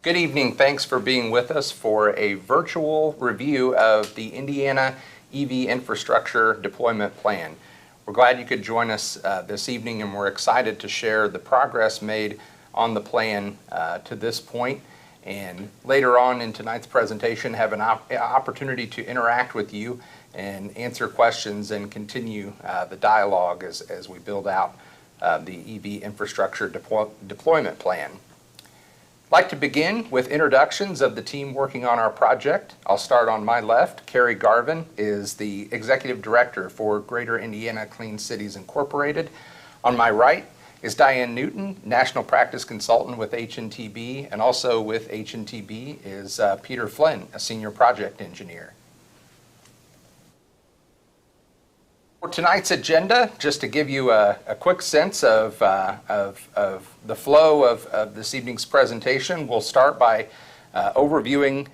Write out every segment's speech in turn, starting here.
Good evening. Thanks for being with us for a virtual review of the Indiana EV Infrastructure Deployment Plan. We're glad you could join us this evening, and we're excited to share the progress made on the plan to this point. And later on in tonight's presentation, have an opportunity to interact with you and answer questions and continue the dialogue as we build out the EV Infrastructure Deployment Plan. I'd like to begin with introductions of the team working on our project. I'll start on my left. Kerri Garvin is the Executive Director for Greater Indiana Clean Cities Incorporated. On my right is Diane Newton, National Practice Consultant with HNTB, and also with HNTB is Peter Flynn, a Senior Project Engineer. For tonight's agenda, just to give you a quick sense of the flow of this evening's presentation, we'll start by overviewing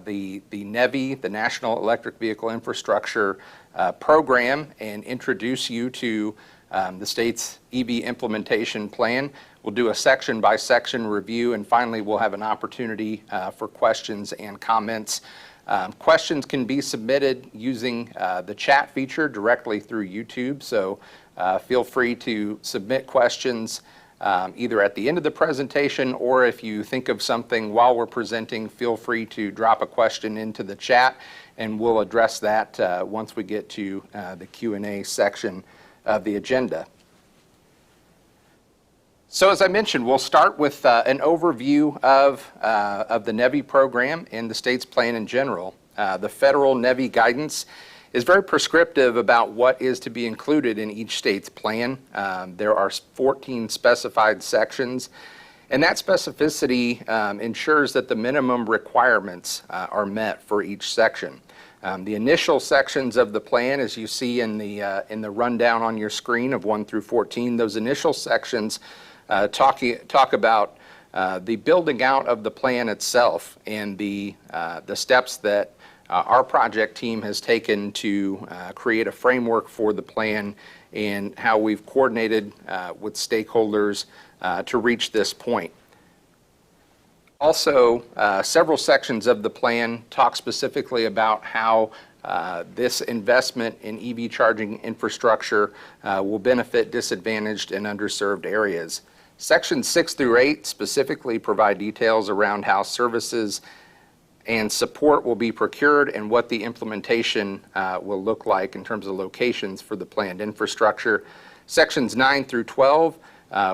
the NEVI, the National Electric Vehicle Infrastructure Program, and introduce you to the state's EV implementation plan. We'll do a section-by-section review, and finally we'll have an opportunity for questions and comments. Questions can be submitted using the chat feature directly through YouTube, so feel free to submit questions either at the end of the presentation, or if you think of something while we're presenting, feel free to drop a question into the chat, and we'll address that once we get to the Q&A section of the agenda. So as I mentioned, we'll start with an overview of the NEVI program and the state's plan in general. The federal NEVI guidance is very prescriptive about what is to be included in each state's plan. There are 14 specified sections, and that specificity ensures that the minimum requirements are met for each section. The initial sections of the plan, as you see in the rundown on your screen of 1 through 14, those initial sections talk about the building out of the plan itself and the steps that our project team has taken to create a framework for the plan and how we've coordinated with stakeholders to reach this point. Also, several sections of the plan talk specifically about how this investment in EV charging infrastructure will benefit disadvantaged and underserved areas. Sections 6 through 8 specifically provide details around how services and support will be procured and what the implementation will look like in terms of locations for the planned infrastructure. Sections 9 through 12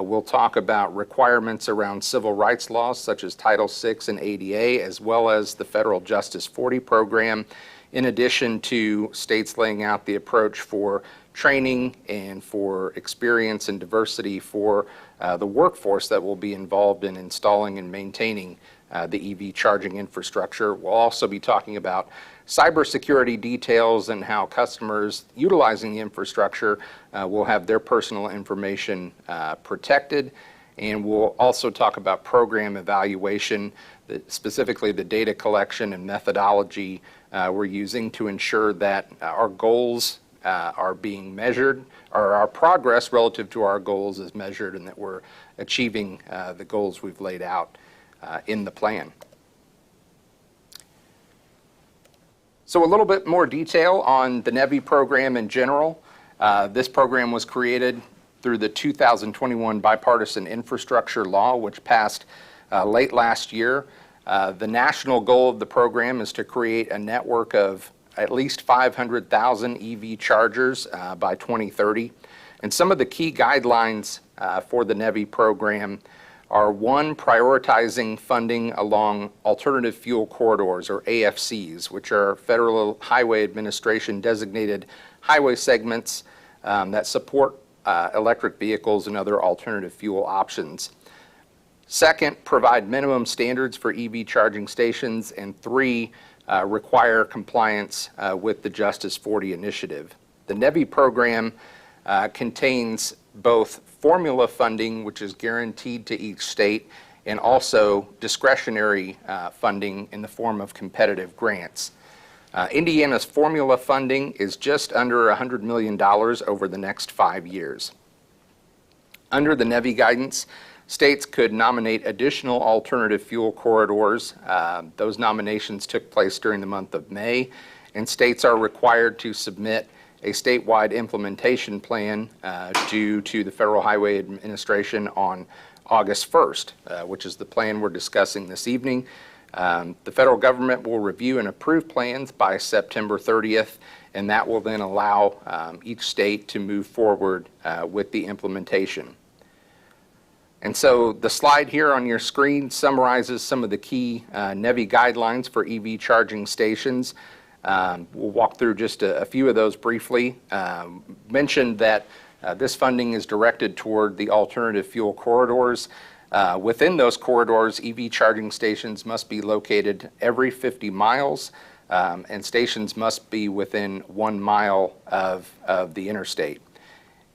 will talk about requirements around civil rights laws such as Title VI and ADA, as well as the Federal Justice 40 program, in addition to states laying out the approach for training and for experience and diversity for the workforce that will be involved in installing and maintaining the EV charging infrastructure. We'll also be talking about cybersecurity details and how customers utilizing the infrastructure will have their personal information protected. And we'll also talk about program evaluation, specifically the data collection and methodology we're using to ensure that our goals are being measured, or our progress relative to our goals is measured, and that we're achieving the goals we've laid out in the plan. So a little bit more detail on the NEVI program in general. This program was created through the 2021 Bipartisan Infrastructure Law, which passed late last year. The national goal of the program is to create a network of at least 500,000 EV chargers by 2030. And some of the key guidelines for the NEVI program are: 1, prioritizing funding along alternative fuel corridors, or AFCs, which are Federal Highway Administration designated highway segments that support electric vehicles and other alternative fuel options. 2nd, provide minimum standards for EV charging stations. And 3, require compliance with the Justice 40 initiative. The NEVI program contains both formula funding, which is guaranteed to each state, and also discretionary funding in the form of competitive grants. Indiana's formula funding is just under $100 million over the next 5 years. Under the NEVI guidance, States could nominate additional alternative fuel corridors. Those nominations took place during the month of May, and states are required to submit a statewide implementation plan due to the Federal Highway Administration on August 1st, which is the plan we're discussing this evening. The federal government will review and approve plans by September 30th, and that will then allow each state to move forward with the implementation. And so the slide here on your screen summarizes some of the key NEVI guidelines for EV charging stations. We'll walk through just a few of those briefly. Mentioned that this funding is directed toward the alternative fuel corridors. Within those corridors, EV charging stations must be located every 50 miles, and stations must be within 1 mile of the interstate.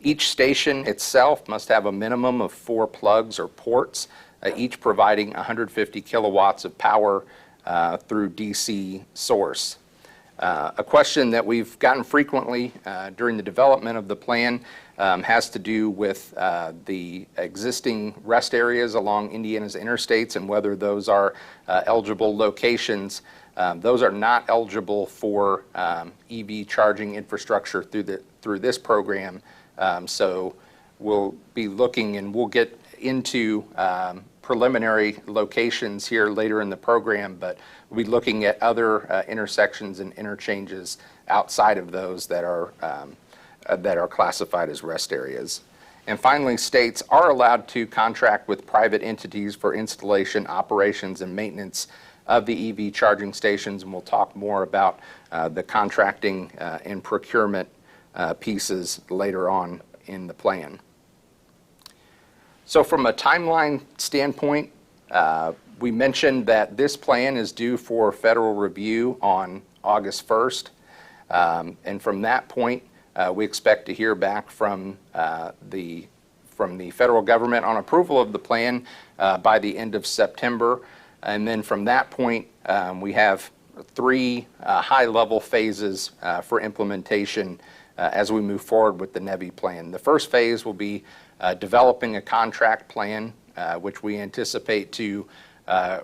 Each station itself must have a minimum of 4 plugs or ports, each providing 150 kilowatts of power through DC source. A question that we've gotten frequently during the development of the plan has to do with the existing rest areas along Indiana's interstates and whether those are eligible locations. Those are not eligible for EV charging infrastructure through this program. So we'll be looking, and we'll get into preliminary locations here later in the program, but we'll be looking at other intersections and interchanges outside of those that are classified as rest areas. And finally, states are allowed to contract with private entities for installation, operations, and maintenance of the EV charging stations, and we'll talk more about the contracting and procurement pieces later on in the plan. So from a timeline standpoint, we mentioned that this plan is due for federal review on August 1st. And from that point, we expect to hear back from the federal government on approval of the plan by the end of September. And then from that point, we have 3 high-level phases for implementation as we move forward with the NEVI plan. The first phase will be developing a contract plan, which we anticipate to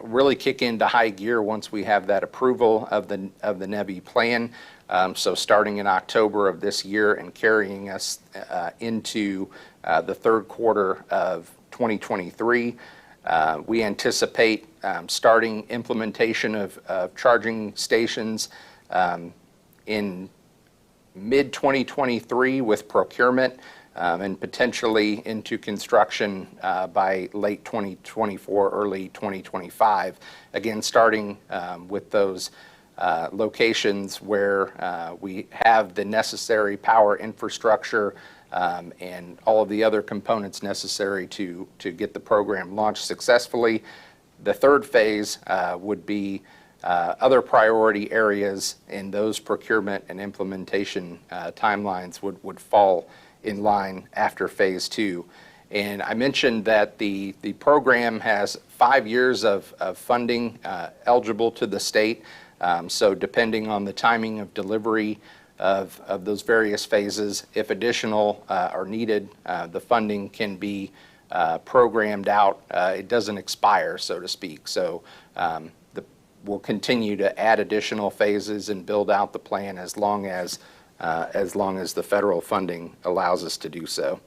really kick into high gear once we have that approval of the NEVI plan. So starting in October of this year and carrying us into the third quarter of 2023. We anticipate starting implementation of charging stations in mid-2023 with procurement and potentially into construction by late 2024, early 2025. Again, starting with those locations where we have the necessary power infrastructure and all of the other components necessary to get the program launched successfully. The third phase would be other priority areas, and those procurement and implementation timelines would fall in line after phase 2. And I mentioned that the program has 5 years of funding eligible to the state. So depending on the timing of delivery of those various phases, if additional are needed, the funding can be programmed out. It doesn't expire, so to speak. So we'll continue to add additional phases and build out the plan as long as the federal funding allows us to do so.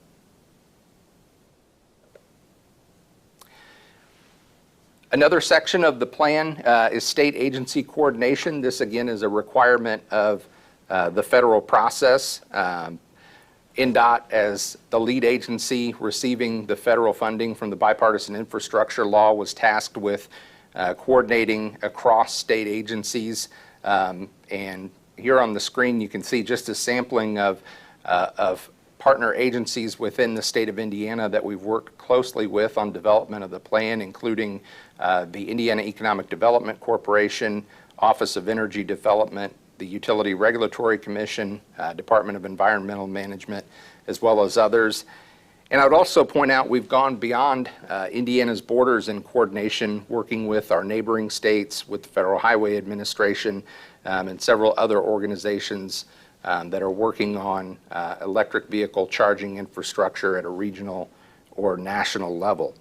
Another section of the plan is state agency coordination. This again is a requirement of the federal process. INDOT, as the lead agency receiving the federal funding from the Bipartisan Infrastructure Law, was tasked with coordinating across state agencies. And here on the screen you can see just a sampling of partner agencies within the state of Indiana that we've worked closely with on development of the plan, including the Indiana Economic Development Corporation, Office of Energy Development, the Utility Regulatory Commission, Department of Environmental Management, as well as others. And I would also point out we've gone beyond Indiana's borders in coordination, working with our neighboring states, with the Federal Highway Administration, and several other organizations that are working on electric vehicle charging infrastructure at a regional or national level.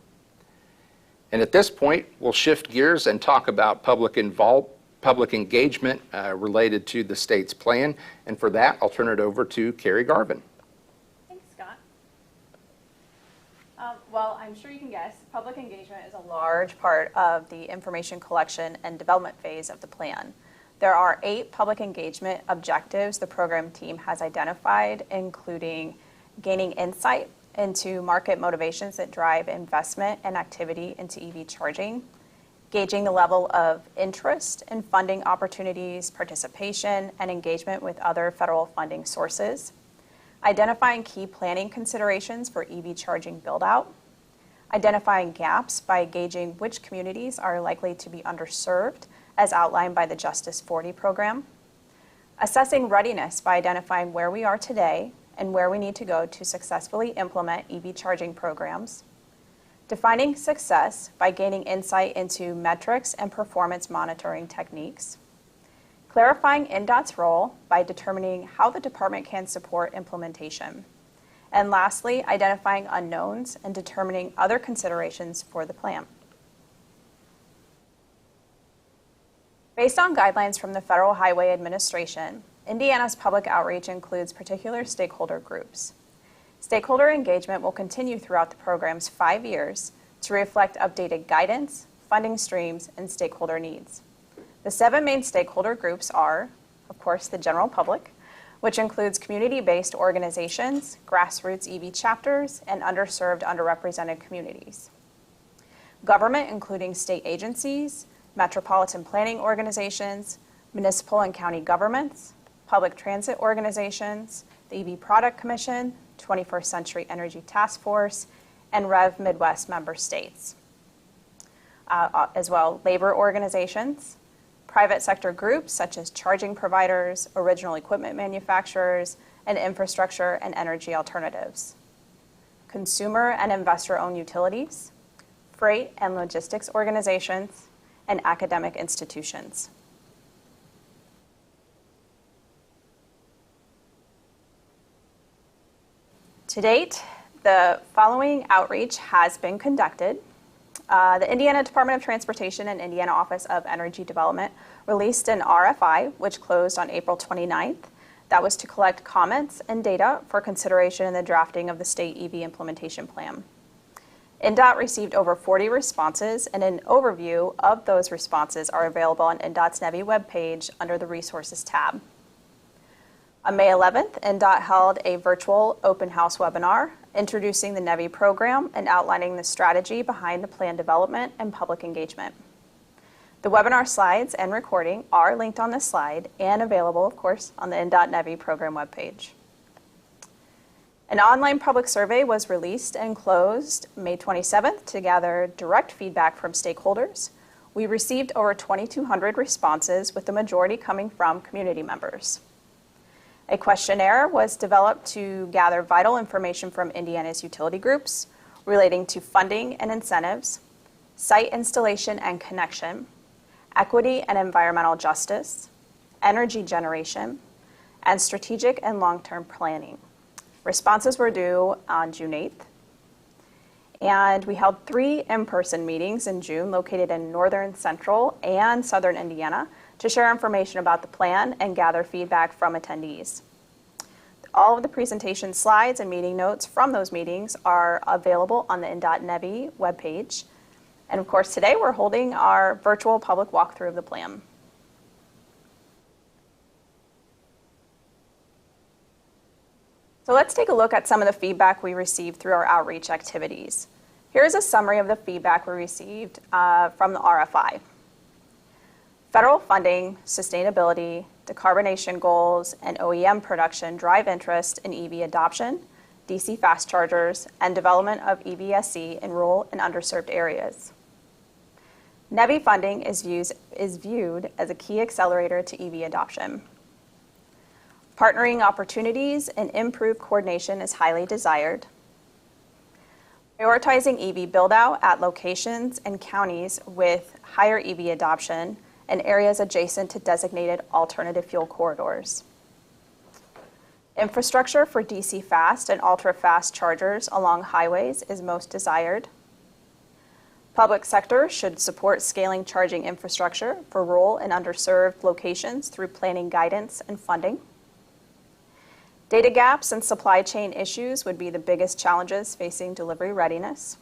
And at this point, we'll shift gears and talk about public engagement related to the state's plan. And for that, I'll turn it over to Kerri Garvin. Thanks, Scott. Well, I'm sure you can guess, public engagement is a large part of the information collection and development phase of the plan. There are 8 public engagement objectives the program team has identified, including gaining insight into market motivations that drive investment and activity into EV charging, gauging the level of interest in funding opportunities, participation, and engagement with other federal funding sources, identifying key planning considerations for EV charging build-out, identifying gaps by gauging which communities are likely to be underserved as outlined by the Justice 40 program, assessing readiness by identifying where we are today and where we need to go to successfully implement EV charging programs, defining success by gaining insight into metrics and performance monitoring techniques, clarifying INDOT's role by determining how the department can support implementation, and lastly, identifying unknowns and determining other considerations for the plan. Based on guidelines from the Federal Highway Administration, Indiana's public outreach includes particular stakeholder groups. Stakeholder engagement will continue throughout the program's 5 years to reflect updated guidance, funding streams, and stakeholder needs. The 7 main stakeholder groups are, of course, the general public, which includes community-based organizations, grassroots EV chapters, and underserved, underrepresented communities. Government, including state agencies, metropolitan planning organizations, municipal and county governments, public transit organizations, the EV Product Commission, 21st Century Energy Task Force, and REV Midwest member states. As well, labor organizations, private sector groups such as charging providers, original equipment manufacturers, and infrastructure and energy alternatives, consumer and investor-owned utilities, freight and logistics organizations, and academic institutions. To date, the following outreach has been conducted. The Indiana Department of Transportation and Indiana Office of Energy Development released an RFI, which closed on April 29th. That was to collect comments and data for consideration in the drafting of the state EV implementation plan. INDOT received over 40 responses, and an overview of those responses are available on INDOT's NEVI webpage under the Resources tab. On May 11th, INDOT held a virtual open house webinar introducing the NEVI program and outlining the strategy behind the plan development and public engagement. The webinar slides and recording are linked on this slide and available, of course, on the INDOT NEVI program webpage. An online public survey was released and closed May 27th to gather direct feedback from stakeholders. We received over 2,200 responses, with the majority coming from community members. A questionnaire was developed to gather vital information from Indiana's utility groups relating to funding and incentives, site installation and connection, equity and environmental justice, energy generation, and strategic and long-term planning. Responses were due on June 8th. And we held 3 in-person meetings in June located in northern, central, and southern Indiana to share information about the plan and gather feedback from attendees. All of the presentation slides and meeting notes from those meetings are available on the INDOT NEVI webpage. And of course, today we're holding our virtual public walkthrough of the plan. So let's take a look at some of the feedback we received through our outreach activities. Here's a summary of the feedback we received from the RFI. Federal funding, sustainability, decarbonation goals, and OEM production drive interest in EV adoption, DC fast chargers, and development of EVSC in rural and underserved areas. NEVI funding is viewed as a key accelerator to EV adoption. Partnering opportunities and improved coordination is highly desired. Prioritizing EV build-out at locations and counties with higher EV adoption and areas adjacent to designated alternative fuel corridors. Infrastructure for DC fast and ultra-fast chargers along highways is most desired. Public sector should support scaling charging infrastructure for rural and underserved locations through planning guidance and funding. Data gaps and supply chain issues would be the biggest challenges facing delivery readiness.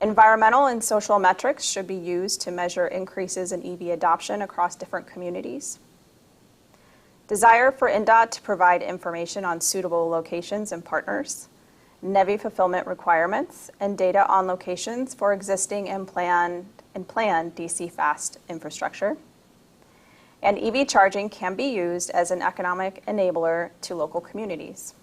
Environmental and social metrics should be used to measure increases in EV adoption across different communities. Desire for INDOT to provide information on suitable locations and partners. NEVI fulfillment requirements, and data on locations for existing and planned DC fast infrastructure. And EV charging can be used as an economic enabler to local communities.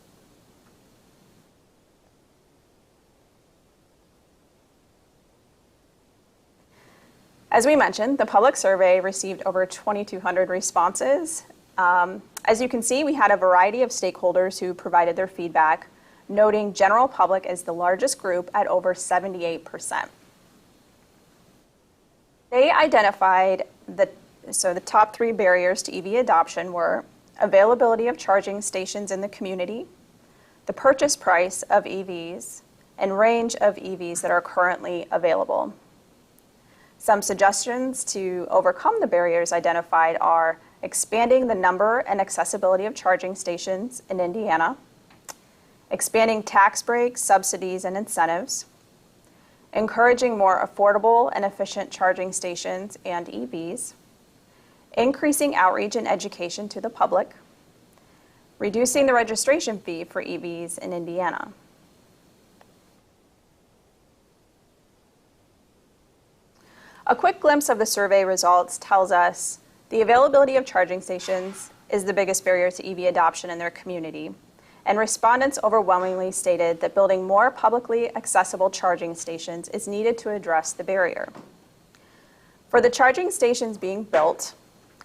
As we mentioned, the public survey received over 2,200 responses. As you can see, we had a variety of stakeholders who provided their feedback, noting general public as the largest group at over 78%. They identified the top 3 barriers to EV adoption were availability of charging stations in the community, the purchase price of EVs, and range of EVs that are currently available. Some suggestions to overcome the barriers identified are expanding the number and accessibility of charging stations in Indiana, expanding tax breaks, subsidies, and incentives, encouraging more affordable and efficient charging stations and EVs, increasing outreach and education to the public, reducing the registration fee for EVs in Indiana. A quick glimpse of the survey results tells us the availability of charging stations is the biggest barrier to EV adoption in their community, and respondents overwhelmingly stated that building more publicly accessible charging stations is needed to address the barrier. For the charging stations being built,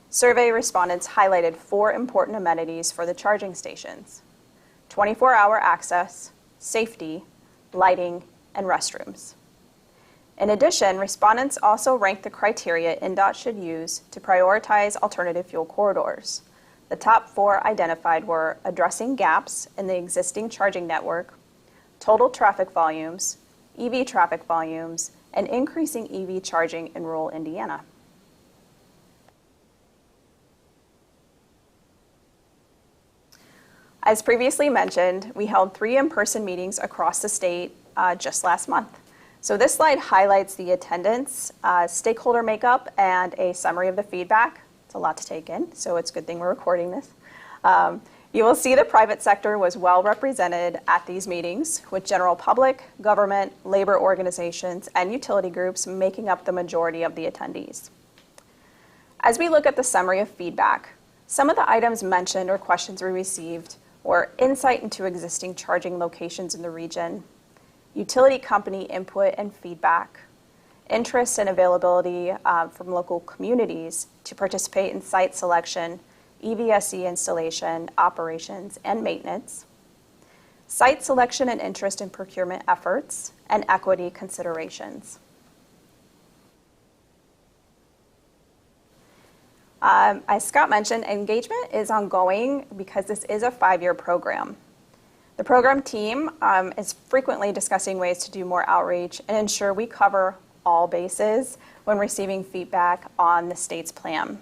survey respondents highlighted 4 important amenities for the charging stations: 24-hour access, safety, lighting, and restrooms. In addition, respondents also ranked the criteria INDOT should use to prioritize alternative fuel corridors. The top 4 identified were addressing gaps in the existing charging network, total traffic volumes, EV traffic volumes, and increasing EV charging in rural Indiana. As previously mentioned, we held 3 in-person meetings across the state just last month. So this slide highlights the attendance, stakeholder makeup, and a summary of the feedback. It's a lot to take in, so it's a good thing we're recording this. You will see the private sector was well represented at these meetings, with general public, government, labor organizations, and utility groups making up the majority of the attendees. As we look at the summary of feedback, some of the items mentioned or questions we received were insight into existing charging locations in the region, utility company input and feedback, interest and availability from local communities to participate in site selection, EVSE installation, operations, and maintenance, site selection and interest in procurement efforts, and equity considerations. As Scott mentioned, engagement is ongoing because this is a 5-year program. The program team is frequently discussing ways to do more outreach and ensure we cover all bases when receiving feedback on the state's plan.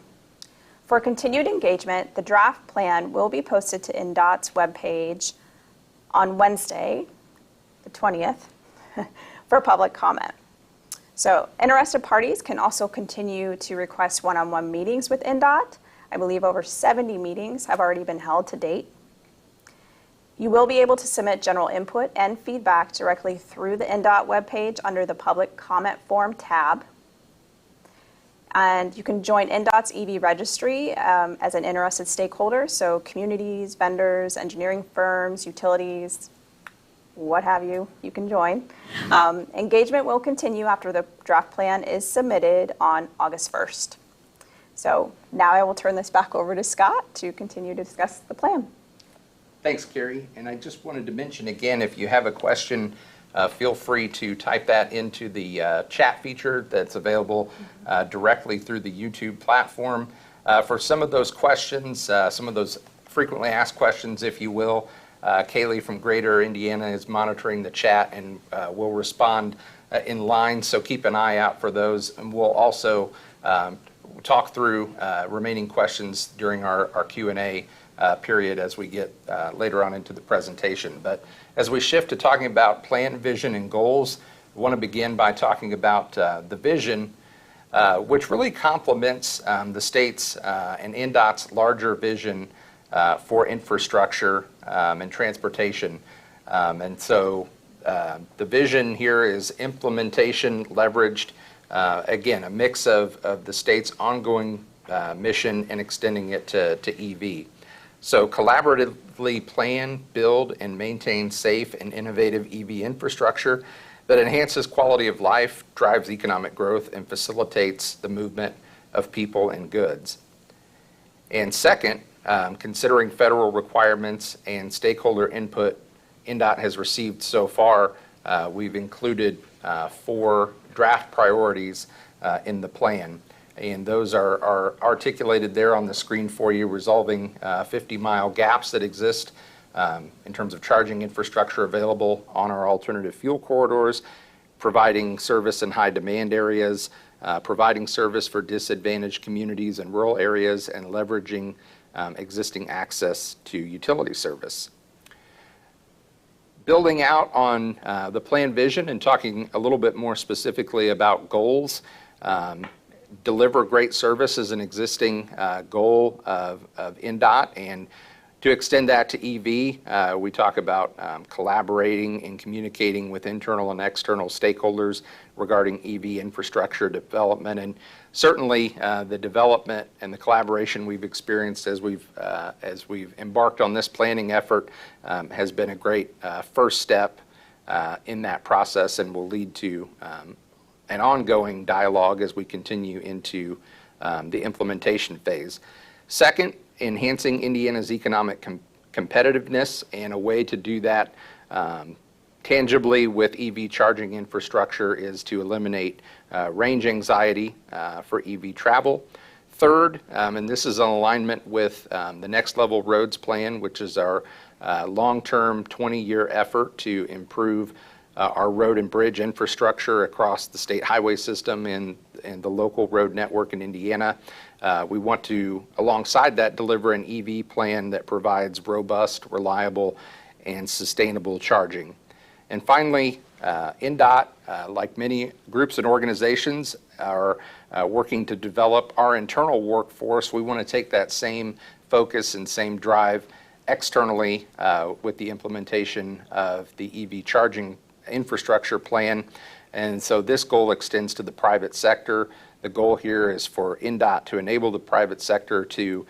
For continued engagement, the draft plan will be posted to INDOT's webpage on Wednesday, the 20th, for public comment. So interested parties can also continue to request one-on-one meetings with INDOT. I believe over 70 meetings have already been held to date. You will be able to submit general input and feedback directly through the INDOT webpage under the Public Comment Form tab. And you can join INDOT's EV registry as an interested stakeholder, so communities, vendors, engineering firms, utilities, what have you, you can join. Engagement will continue after the draft plan is submitted on August 1st. So now I will turn this back over to Scott to continue to discuss the plan. Thanks, Kerri. And I just wanted to mention again, if you have a question, feel free to type that into the chat feature that's available directly through the YouTube platform. For some of those questions, some of those frequently asked questions, if you will, Kaylee from Greater Indiana is monitoring the chat and will respond in line, so keep an eye out for those. And we'll also talk through remaining questions during our Q&A period as we get later on into the presentation. But as we shift to talking about plan, vision, and goals, I want to begin by talking about the vision, which really complements the state's and INDOT's larger vision for infrastructure and transportation. And so the vision here is implementation leveraged, again, a mix of the state's ongoing mission and extending it to EV. So collaboratively plan, build, and maintain safe and innovative EV infrastructure that enhances quality of life, drives economic growth, and facilitates the movement of people and goods. And second, considering federal requirements and stakeholder input INDOT has received so far, we've included 4 draft priorities in the plan. And those are articulated there on the screen for you, resolving 50-mile gaps that exist in terms of charging infrastructure available on our alternative fuel corridors, providing service in high demand areas, providing service for disadvantaged communities and rural areas, and leveraging existing access to utility service. Building out on the plan vision and talking a little bit more specifically about goals, deliver great service is an existing goal of INDOT, and to extend that to EV, we talk about collaborating and communicating with internal and external stakeholders regarding EV infrastructure development. And certainly the development and the collaboration we've experienced as we've embarked on this planning effort has been a great first step in that process, and will lead to an ongoing dialogue as we continue into the implementation phase. Second, enhancing Indiana's economic competitiveness, and a way to do that tangibly with EV charging infrastructure is to eliminate range anxiety for EV travel. Third, and this is in alignment with the Next Level Roads Plan, which is our long-term 20-year effort to improve our road and bridge infrastructure across the state highway system and the local road network in Indiana. We want to, alongside that, deliver an EV plan that provides robust, reliable, and sustainable charging. And finally, INDOT, like many groups and organizations, are working to develop our internal workforce. We want to take that same focus and same drive externally with the implementation of the EV charging infrastructure plan. And so this goal extends to the private sector. The goal here is for INDOT to enable the private sector to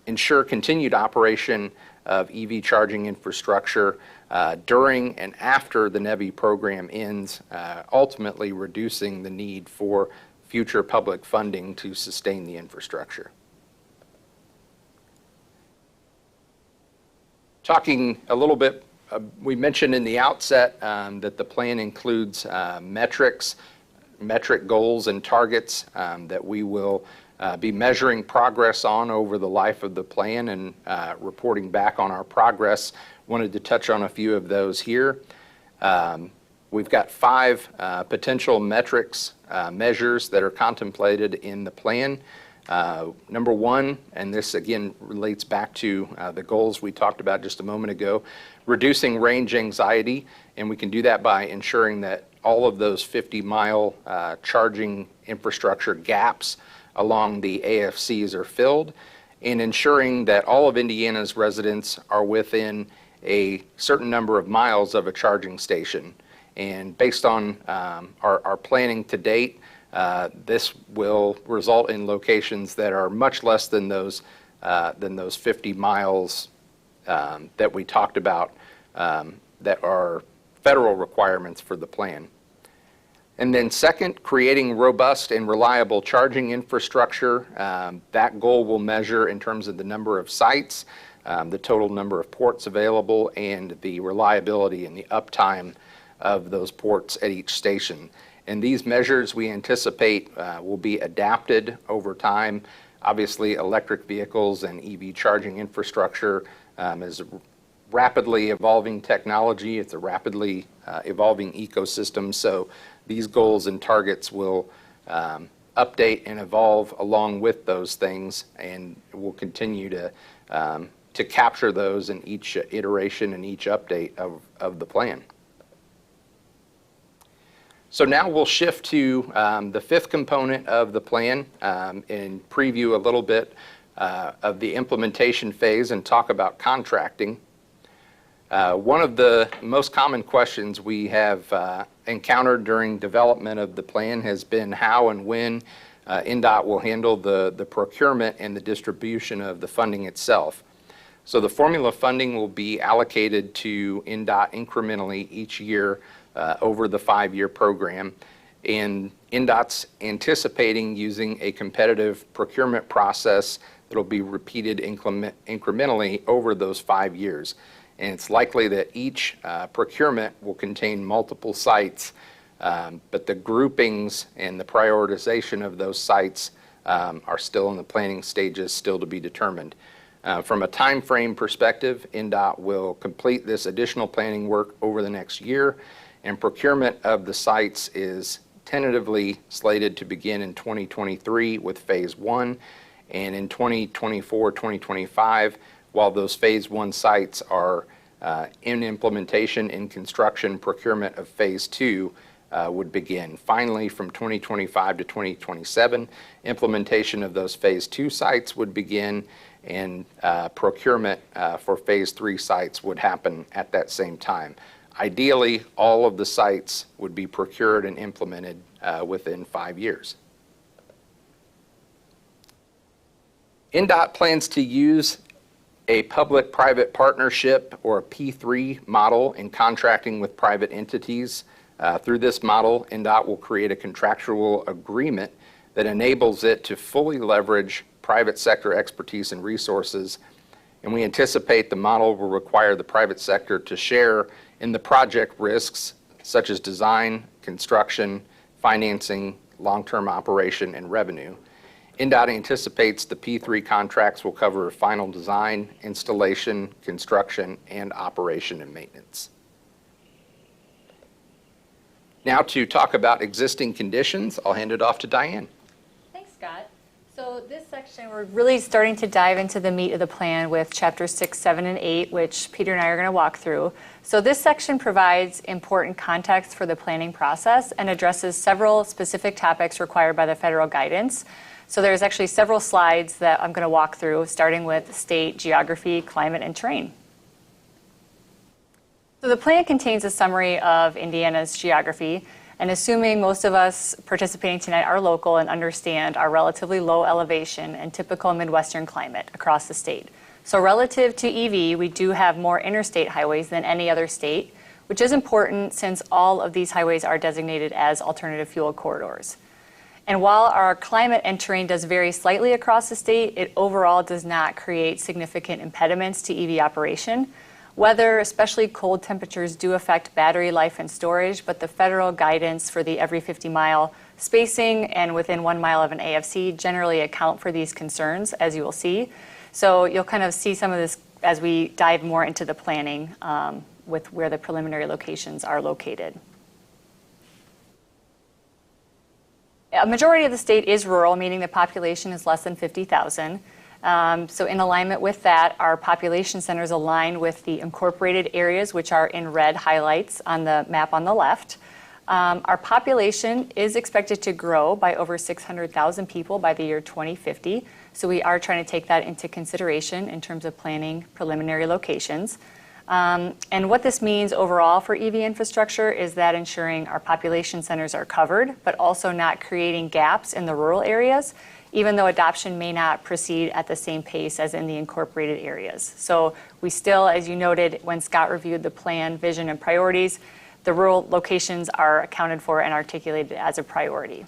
ensure continued operation of EV charging infrastructure during and after the NEVI program ends, ultimately reducing the need for future public funding to sustain the infrastructure. Talking a little bit, we mentioned in the outset that the plan includes metric goals and targets that we will be measuring progress on over the life of the plan, and reporting back on our progress. Wanted to touch on a few of those here. We've got 5 potential metrics, measures that are contemplated in the plan. Number 1, and this again relates back to the goals we talked about just a moment ago, reducing range anxiety, and we can do that by ensuring that all of those 50-mile charging infrastructure gaps along the AFCs are filled, and ensuring that all of Indiana's residents are within a certain number of miles of a charging station. And based on our planning to date, this will result in locations that are much less than those 50 miles that we talked about that are federal requirements for the plan. And then second, creating robust and reliable charging infrastructure. That goal will measure in terms of the number of sites, the total number of ports available, and the reliability and the uptime of those ports at each station. And these measures we anticipate will be adapted over time. Obviously, electric vehicles and EV charging infrastructure is rapidly evolving technology. It's a rapidly evolving ecosystem. So these goals and targets will update and evolve along with those things, and we'll continue to capture those in each iteration and each update of the plan. So now we'll shift to the fifth component of the plan and preview a little bit of the implementation phase and talk about contracting. One of the most common questions we have encountered during development of the plan has been how and when INDOT will handle the procurement and the distribution of the funding itself. So the formula funding will be allocated to INDOT incrementally each year over the 5-year program, and INDOT's anticipating using a competitive procurement process that will be repeated incrementally over those 5 years. And it's likely that each procurement will contain multiple sites, but the groupings and the prioritization of those sites are still in the planning stages, still to be determined. From a time frame perspective, INDOT will complete this additional planning work over the next year, and procurement of the sites is tentatively slated to begin in 2023 with Phase 1, and in 2024-2025, while those Phase 1 sites are in implementation, in construction, procurement of Phase 2 would begin. Finally, from 2025 to 2027, implementation of those Phase 2 sites would begin, and procurement for Phase 3 sites would happen at that same time. Ideally, all of the sites would be procured and implemented within 5 years. INDOT plans to use a public-private partnership, or a P3 model, in contracting with private entities. Through this model, INDOT will create a contractual agreement that enables it to fully leverage private sector expertise and resources, and we anticipate the model will require the private sector to share in the project risks such as design, construction, financing, long-term operation, and revenue. INDOT anticipates the P3 contracts will cover final design, installation, construction, and operation and maintenance. Now to talk about existing conditions, I'll hand it off to Diane. Thanks, Scott. So this section, we're really starting to dive into the meat of the plan with Chapters 6, 7, and 8, which Peter and I are going to walk through. So this section provides important context for the planning process and addresses several specific topics required by the federal guidance. So there's actually several slides that I'm going to walk through, starting with state geography, climate, and terrain. So the plan contains a summary of Indiana's geography, and assuming most of us participating tonight are local and understand our relatively low elevation and typical Midwestern climate across the state. So relative to EV, we do have more interstate highways than any other state, which is important since all of these highways are designated as alternative fuel corridors. And while our climate and terrain does vary slightly across the state, it overall does not create significant impediments to EV operation. Weather, especially cold temperatures, do affect battery life and storage, but the federal guidance for the every 50-mile spacing and within 1 mile of an AFC generally account for these concerns, as you will see. So you'll kind of see some of this as we dive more into the planning with where the preliminary locations are located. A majority of the state is rural, meaning the population is less than 50,000. So in alignment with that, our population centers align with the incorporated areas, which are in red highlights on the map on the left. Our population is expected to grow by over 600,000 people by the year 2050. So we are trying to take that into consideration in terms of planning preliminary locations. And what this means overall for EV infrastructure is that ensuring our population centers are covered, but also not creating gaps in the rural areas, even though adoption may not proceed at the same pace as in the incorporated areas. So we still, as you noted, when Scott reviewed the plan, vision, and priorities, the rural locations are accounted for and articulated as a priority.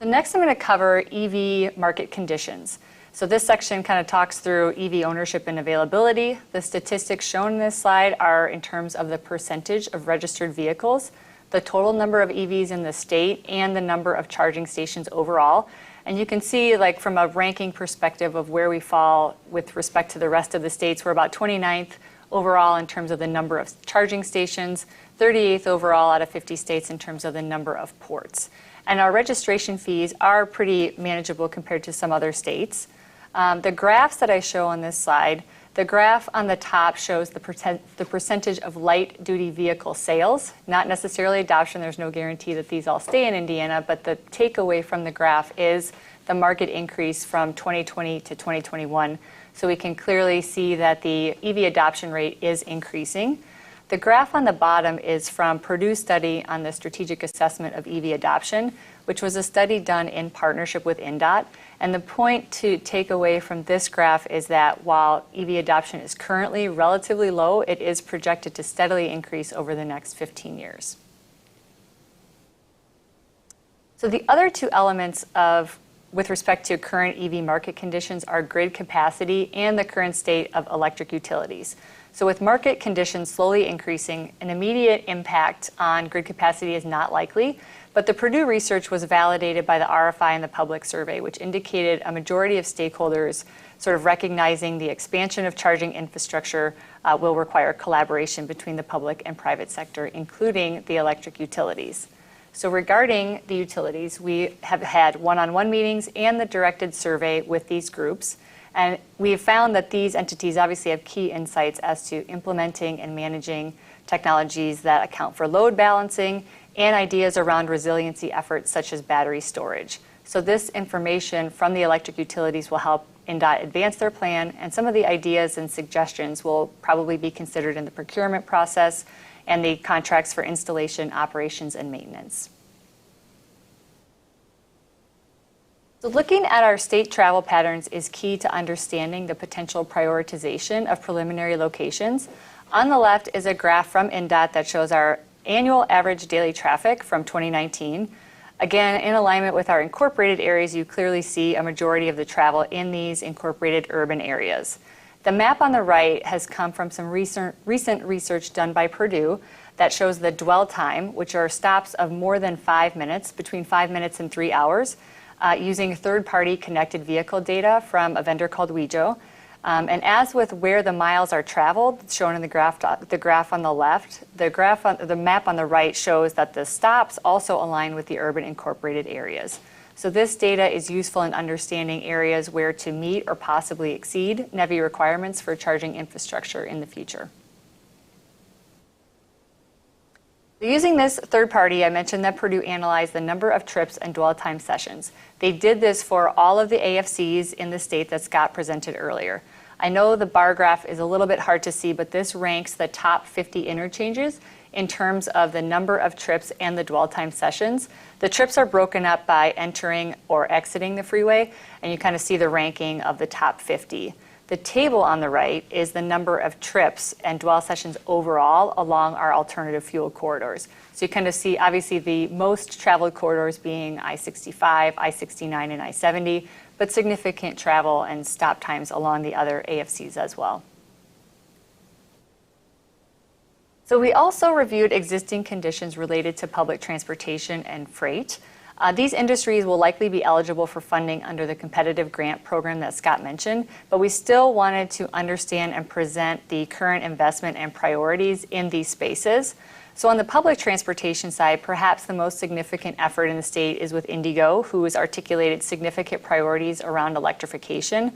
The next I'm going to cover EV market conditions. So this section kind of talks through EV ownership and availability. The statistics shown in this slide are in terms of the percentage of registered vehicles, the total number of EVs in the state, and the number of charging stations overall. And you can see, like, from a ranking perspective of where we fall with respect to the rest of the states, we're about 29th overall in terms of the number of charging stations, 38th overall out of 50 states in terms of the number of ports. And our registration fees are pretty manageable compared to some other states. The graphs that I show on this slide, the graph on the top shows the percentage of light-duty vehicle sales, not necessarily adoption. There's no guarantee that these all stay in Indiana, but the takeaway from the graph is the market increase from 2020 to 2021. So we can clearly see that the EV adoption rate is increasing. The graph on the bottom is from Purdue's study on the strategic assessment of EV adoption, which was a study done in partnership with INDOT. And the point to take away from this graph is that while EV adoption is currently relatively low, it is projected to steadily increase over the next 15 years. So the other two elements with respect to current EV market conditions are grid capacity and the current state of electric utilities. So with market conditions slowly increasing, an immediate impact on grid capacity is not likely, but the Purdue research was validated by the RFI and the public survey, which indicated a majority of stakeholders sort of recognizing the expansion of charging infrastructure will require collaboration between the public and private sector, including the electric utilities. So regarding the utilities, we have had one-on-one meetings and the directed survey with these groups. And we have found that these entities obviously have key insights as to implementing and managing technologies that account for load balancing and ideas around resiliency efforts such as battery storage. So this information from the electric utilities will help INDOT advance their plan, and some of the ideas and suggestions will probably be considered in the procurement process and the contracts for installation, operations, and maintenance. So looking at our state travel patterns is key to understanding the potential prioritization of preliminary locations. On the left is a graph from INDOT that shows our annual average daily traffic from 2019. Again, in alignment with our incorporated areas, you clearly see a majority of the travel in these incorporated urban areas. The map on the right has come from some recent research done by Purdue that shows the dwell time, which are stops of more than 5 minutes, between 5 minutes and 3 hours, using third-party connected vehicle data from a vendor called Wejo. And as with where the miles are traveled, shown in the graph on the left, the map on the right shows that the stops also align with the urban incorporated areas. So this data is useful in understanding areas where to meet or possibly exceed NEVI requirements for charging infrastructure in the future. Using this third party, I mentioned that Purdue analyzed the number of trips and dwell time sessions. They did this for all of the AFCs in the state that Scott presented earlier. I know the bar graph is a little bit hard to see, but this ranks the top 50 interchanges in terms of the number of trips and the dwell time sessions. The trips are broken up by entering or exiting the freeway, and you kind of see the ranking of the top 50. The table on the right is the number of trips and dwell sessions overall along our alternative fuel corridors. So you kind of see, obviously, the most traveled corridors being I-65, I-69, and I-70, but significant travel and stop times along the other AFCs as well. So we also reviewed existing conditions related to public transportation and freight. These industries will likely be eligible for funding under the competitive grant program that Scott mentioned, but we still wanted to understand and present the current investment and priorities in these spaces. So on the public transportation side, perhaps the most significant effort in the state is with Indigo, who has articulated significant priorities around electrification.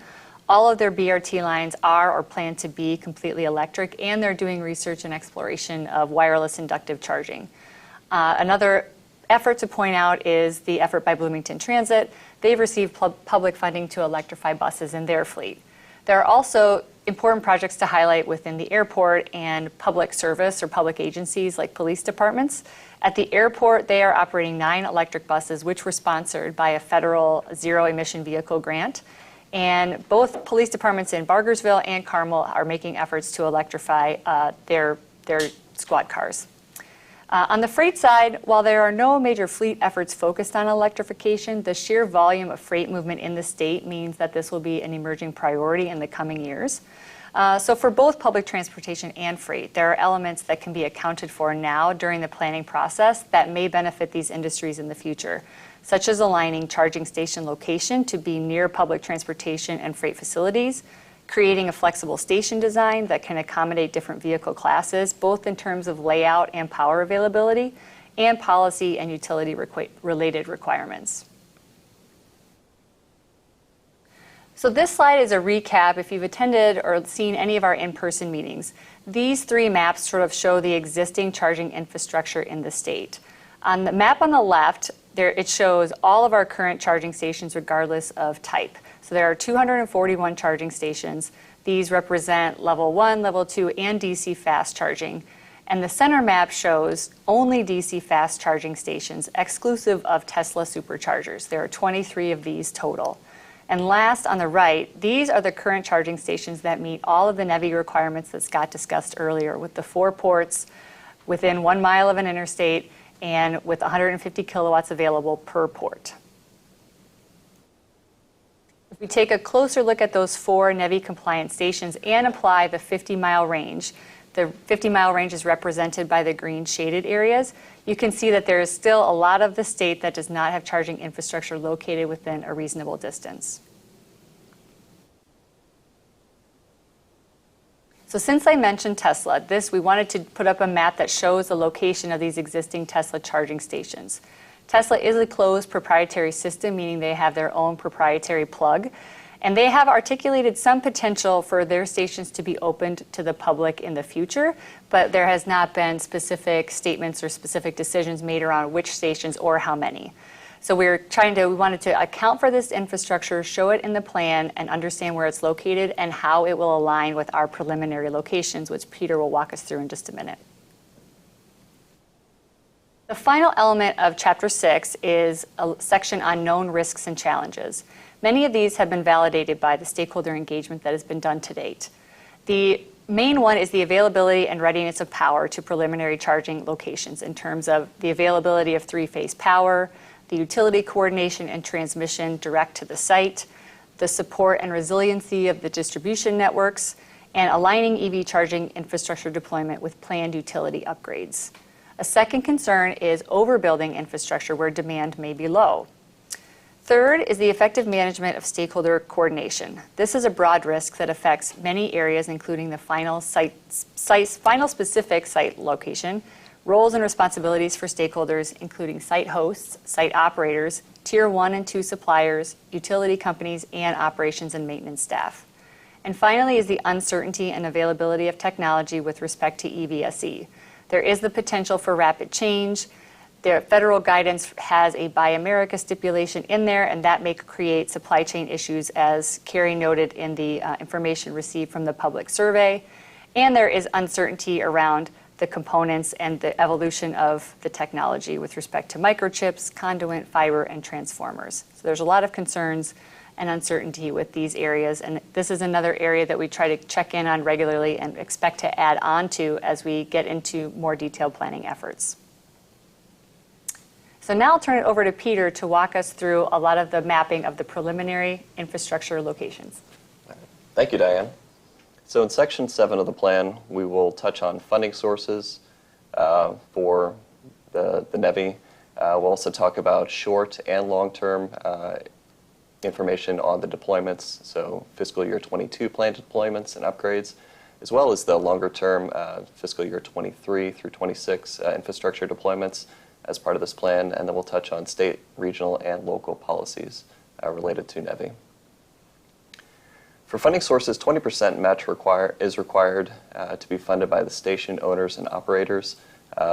All of their BRT lines are or plan to be completely electric, and they're doing research and exploration of wireless inductive charging. Another effort to point out is the effort by Bloomington Transit. They've received public funding to electrify buses in their fleet. There are also important projects to highlight within the airport and public service or public agencies like police departments. At the airport, they are operating 9 electric buses, which were sponsored by a federal zero-emission vehicle grant. And both police departments in Bargersville and Carmel are making efforts to electrify their squad cars. On the freight side, while there are no major fleet efforts focused on electrification, the sheer volume of freight movement in the state means that this will be an emerging priority in the coming years. So for both public transportation and freight, there are elements that can be accounted for now during the planning process that may benefit these industries in the future. such as aligning charging station location to be near public transportation and freight facilities, creating a flexible station design that can accommodate different vehicle classes, both in terms of layout and power availability, and policy and utility related requirements. So this slide is a recap if you've attended or seen any of our in-person meetings. These three maps sort of show the existing charging infrastructure in the state. On the map on the left, it shows all of our current charging stations regardless of type. So there are 241 charging stations. These represent level 1, level 2, and DC fast charging. And the center map shows only DC fast charging stations exclusive of Tesla superchargers. There are 23 of these total. And last, on the right, these are the current charging stations that meet all of the NEVI requirements that Scott discussed earlier, with the 4 ports within 1 mile of an interstate and with 150 kilowatts available per port. If we take a closer look at those 4 NEVI compliant stations and apply the 50-mile range, the 50-mile range is represented by the green shaded areas. You can see that there is still a lot of the state that does not have charging infrastructure located within a reasonable distance. So since I mentioned Tesla, we wanted to put up a map that shows the location of these existing Tesla charging stations. Tesla is a closed proprietary system, meaning they have their own proprietary plug. And they have articulated some potential for their stations to be opened to the public in the future, but there has not been specific statements or specific decisions made around which stations or how many. So we wanted to account for this infrastructure, show it in the plan, and understand where it's located and how it will align with our preliminary locations, which Peter will walk us through in just a minute. The final element of Chapter 6 is a section on known risks and challenges. Many of these have been validated by the stakeholder engagement that has been done to date. The main one is the availability and readiness of power to preliminary charging locations in terms of the availability of 3-phase power, the utility coordination and transmission direct to the site, the support and resiliency of the distribution networks, and aligning EV charging infrastructure deployment with planned utility upgrades. A second concern is overbuilding infrastructure where demand may be low. Third is the effective management of stakeholder coordination. This is a broad risk that affects many areas, including the final specific site location, roles and responsibilities for stakeholders, including site hosts, site operators, Tier 1 and 2 suppliers, utility companies, and operations and maintenance staff. And finally is the uncertainty and availability of technology with respect to EVSE. There is the potential for rapid change. The federal guidance has a Buy America stipulation in there, and that may create supply chain issues, as Kerri noted in the information received from the public survey. And there is uncertainty around the components and the evolution of the technology with respect to microchips, conduit, fiber, and transformers. So there's a lot of concerns and uncertainty with these areas, and this is another area that we try to check in on regularly and expect to add on to as we get into more detailed planning efforts. So now I'll turn it over to Peter to walk us through a lot of the mapping of the preliminary infrastructure locations. Thank you, Diane. So in Section 7 of the plan, we will touch on funding sources for the NEVI. We'll also talk about short and long-term information on the deployments, so fiscal year 22 planned deployments and upgrades, as well as the longer-term fiscal year 23 through 26 infrastructure deployments as part of this plan, and then we'll touch on state, regional, and local policies related to NEVI. For funding sources, 20% match is required to be funded by the station owners and operators.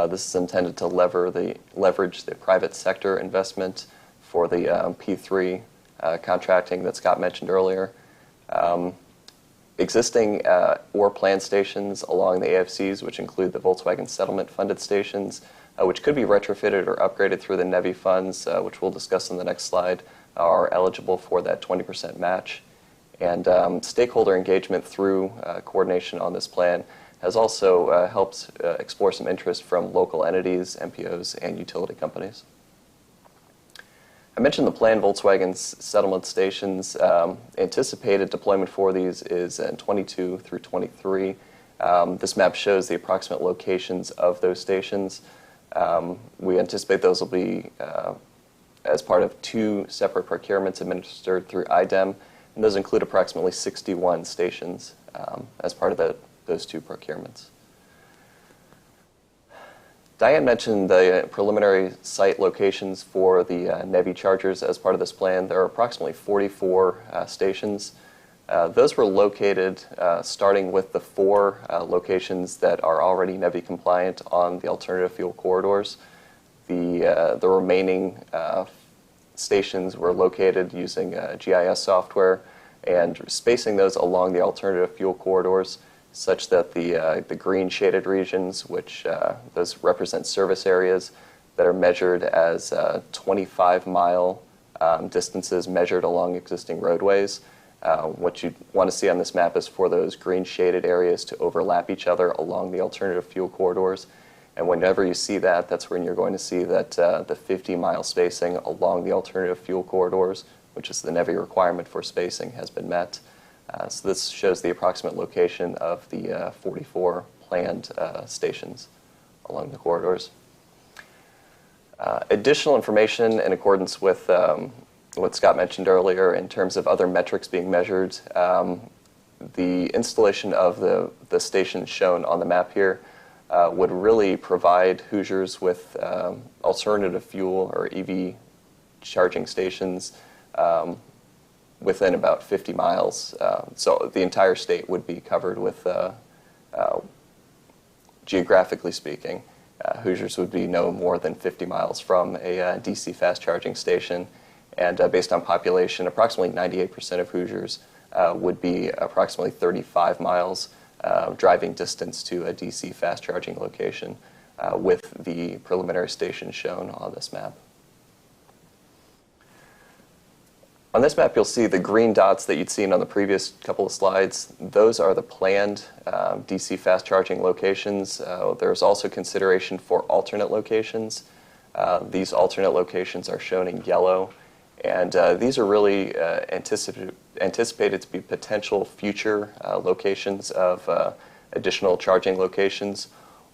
This is intended to leverage the private sector investment for the P3 contracting that Scott mentioned earlier. Existing or planned stations along the AFCs, which include the Volkswagen settlement-funded stations, which could be retrofitted or upgraded through the NEVI funds, which we'll discuss in the next slide, are eligible for that 20% match. And stakeholder engagement through coordination on this plan has also helped explore some interest from local entities, MPOs, and utility companies. I mentioned the planned Volkswagen settlement stations. Anticipated deployment for these is in 22 through 23. This map shows the approximate locations of those stations. We anticipate those will be as part of 2 separate procurements administered through IDEM, and those include approximately 61 stations as part of those 2 procurements. Diane mentioned the preliminary site locations for the NEVI chargers as part of this plan. There are approximately 44 stations. Those were located starting with the 4 locations that are already NEVI compliant on the alternative fuel corridors. The remaining stations were located using GIS software and spacing those along the alternative fuel corridors such that the green shaded regions, which those represent service areas that are measured as 25-mile distances measured along existing roadways. What you want to see on this map is for those green shaded areas to overlap each other along the alternative fuel corridors. And whenever you see that, that's when you're going to see that the 50-mile spacing along the alternative fuel corridors, which is the NEVI requirement for spacing, has been met. So this shows the approximate location of the 44 planned stations along the corridors. Additional information in accordance with what Scott mentioned earlier in terms of other metrics being measured, the installation of the stations shown on the map here would really provide Hoosiers with alternative fuel or EV charging stations within about 50 miles. So the entire state would be covered with, geographically speaking, Hoosiers would be no more than 50 miles from a DC fast charging station. And based on population, approximately 98% of Hoosiers would be approximately 35 miles driving distance to a DC fast charging location with the preliminary stations shown on this map. On this map, you'll see the green dots that you'd seen on the previous couple of slides. Those are the planned DC fast charging locations. There's also consideration for alternate locations. These alternate locations are shown in yellow, and these are really anticipated to be potential future locations of additional charging locations,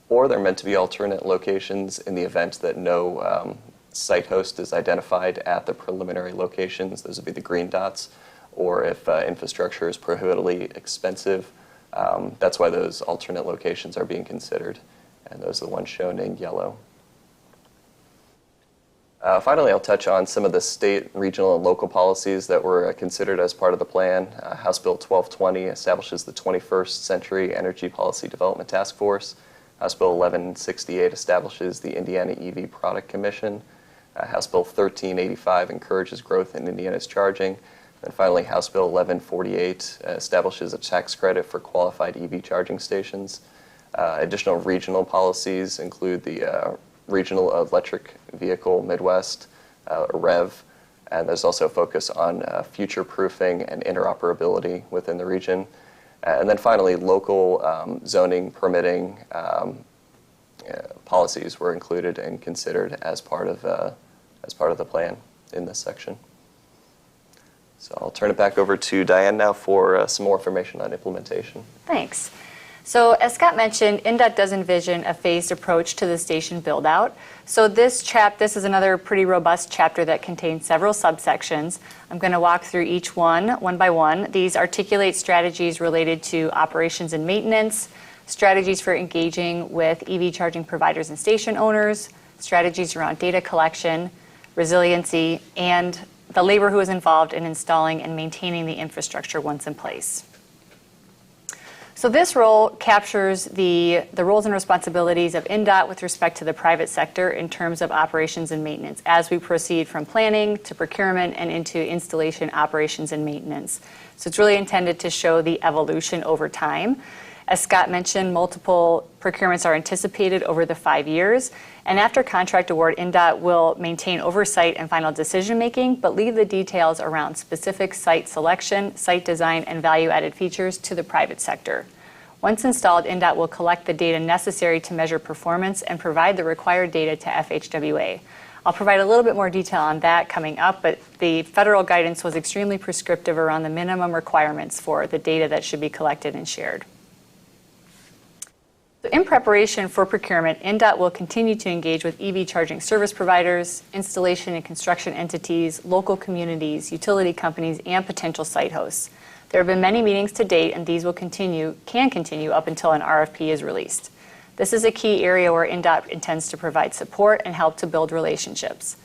or they're meant to be alternate locations in the event that no site host is identified at the preliminary locations. Those would be the green dots, or if infrastructure is prohibitively expensive. That's why those alternate locations are being considered, and those are the ones shown in yellow. Finally, I'll touch on some of the state, regional, and local policies that were considered as part of the plan. House Bill 1220 establishes the 21st Century Energy Policy Development Task Force. House Bill 1168 establishes the Indiana EV Product Commission. House Bill 1385 encourages growth in Indiana's charging. And finally, House Bill 1148 establishes a tax credit for qualified EV charging stations. Additional regional policies include the Regional Electric Vehicle Midwest, REV, and there's also a focus on future-proofing and interoperability within the region. And then finally, local zoning permitting policies were included and considered as part of the plan in this section. So I'll turn it back over to Diane now for some more information on implementation. Thanks. So as Scott mentioned, INDOT does envision a phased approach to the station build-out. So this is another pretty robust chapter that contains several subsections. I'm going to walk through each one by one. These articulate strategies related to operations and maintenance, strategies for engaging with EV charging providers and station owners, strategies around data collection, resiliency, and the labor who is involved in installing and maintaining the infrastructure once in place. So this role captures the roles and responsibilities of INDOT with respect to the private sector in terms of operations and maintenance as we proceed from planning to procurement and into installation, operations, and maintenance. So it's really intended to show the evolution over time. As Scott mentioned, multiple procurements are anticipated over the 5 years. And after contract award, INDOT will maintain oversight and final decision-making, but leave the details around specific site selection, site design, and value-added features to the private sector. Once installed, INDOT will collect the data necessary to measure performance and provide the required data to FHWA. I'll provide a little bit more detail on that coming up, but the federal guidance was extremely prescriptive around the minimum requirements for the data that should be collected and shared. So in preparation for procurement, INDOT will continue to engage with EV charging service providers, installation and construction entities, local communities, utility companies, and potential site hosts. There have been many meetings to date, and these can continue up until an RFP is released. This is a key area where INDOT intends to provide support and help to build relationships.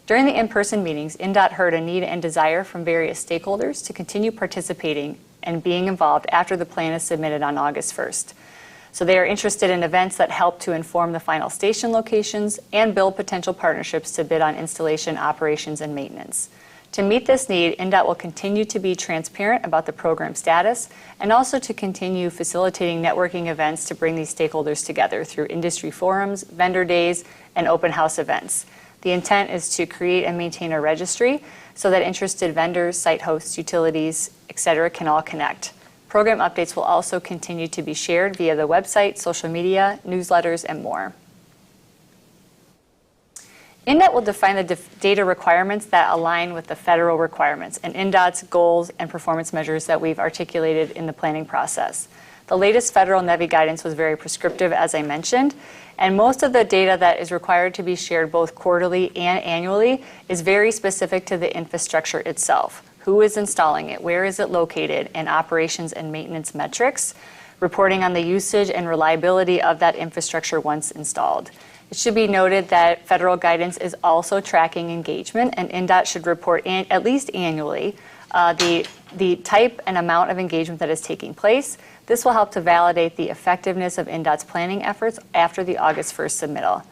During the in-person meetings, INDOT heard a need and desire from various stakeholders to continue participating and being involved after the plan is submitted on August 1st. So they are interested in events that help to inform the final station locations and build potential partnerships to bid on installation, operations, and maintenance. To meet this need, INDOT will continue to be transparent about the program status and also to continue facilitating networking events to bring these stakeholders together through industry forums, vendor days, and open house events. The intent is to create and maintain a registry so that interested vendors, site hosts, utilities, etc. can all connect. Program updates will also continue to be shared via the website, social media, newsletters, and more. INDOT will define the data requirements that align with the federal requirements and INDOT's goals and performance measures that we've articulated in the planning process. The latest federal NEVI guidance was very prescriptive, as I mentioned, and most of the data that is required to be shared both quarterly and annually is very specific to the infrastructure itself. Who is installing it? Where is it located? And operations and maintenance metrics, reporting on the usage and reliability of that infrastructure once installed. It should be noted that federal guidance is also tracking engagement, and INDOT should report at least annually the type and amount of engagement that is taking place. This will help to validate the effectiveness of INDOT's planning efforts after the August 1st submittal.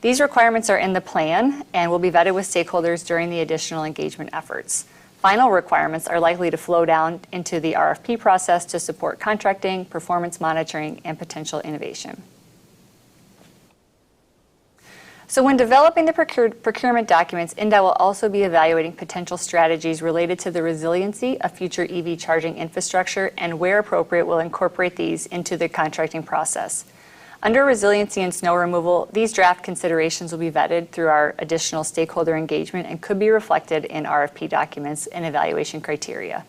These requirements are in the plan and will be vetted with stakeholders during the additional engagement efforts. Final requirements are likely to flow down into the RFP process to support contracting, performance monitoring, and potential innovation. So when developing the procurement documents, INDOT will also be evaluating potential strategies related to the resiliency of future EV charging infrastructure and, where appropriate, will incorporate these into the contracting process. Under resiliency and snow removal, these draft considerations will be vetted through our additional stakeholder engagement and could be reflected in RFP documents and evaluation criteria.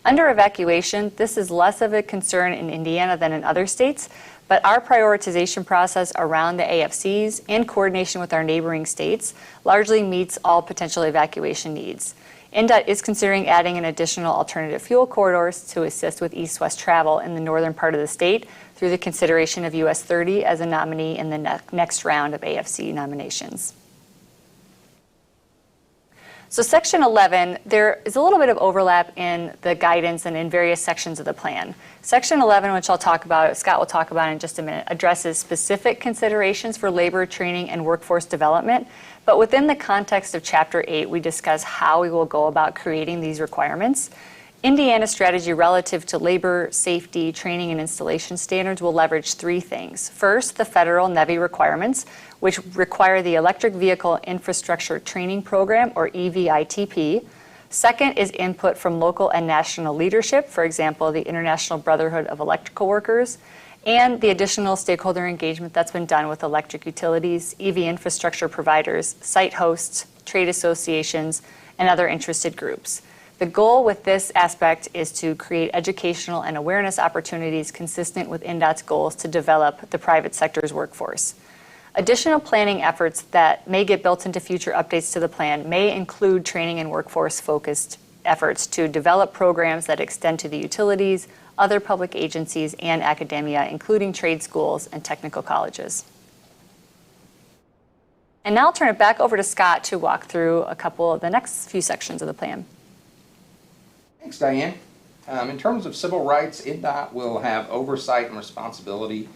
Under evacuation, this is less of a concern in Indiana than in other states, but our prioritization process around the AFCs and coordination with our neighboring states largely meets all potential evacuation needs. INDOT is considering adding an additional alternative fuel corridors to assist with east-west travel in the northern part of the state through the consideration of US 30 as a nominee in the next round of AFC nominations. So Section 11, there is a little bit of overlap in the guidance and in various sections of the plan. Section 11, which Scott will talk about in just a minute, addresses specific considerations for labor, training, and workforce development. But within the context of Chapter 8, we discuss how we will go about creating these requirements. Indiana's strategy relative to labor, safety, training, and installation standards will leverage three things. First, the federal NEVI requirements, which require the Electric Vehicle Infrastructure Training Program, or EVITP. Second is input from local and national leadership, for example, the International Brotherhood of Electrical Workers, and the additional stakeholder engagement that's been done with electric utilities, EV infrastructure providers, site hosts, trade associations, and other interested groups. The goal with this aspect is to create educational and awareness opportunities consistent with INDOT's goals to develop the private sector's workforce. Additional planning efforts that may get built into future updates to the plan may include training and workforce-focused efforts to develop programs that extend to the utilities, other public agencies, and academia, including trade schools and technical colleges. And now I'll turn it back over to Scott to walk through a couple of the next few sections of the plan. Thanks, Diane. In terms of civil rights, INDOT will have oversight and responsibility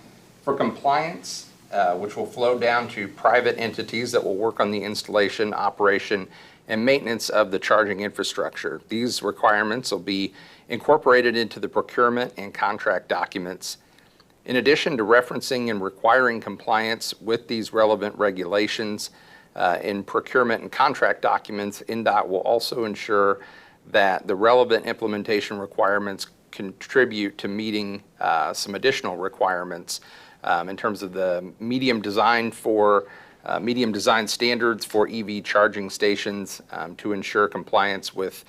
for compliance, which will flow down to private entities that will work on the installation, operation, and maintenance of the charging infrastructure. These requirements will be incorporated into the procurement and contract documents. In addition to referencing and requiring compliance with these relevant regulations in procurement and contract documents, INDOT will also ensure that the relevant implementation requirements contribute to meeting some additional requirements in terms of the medium design standards for EV charging stations to ensure compliance with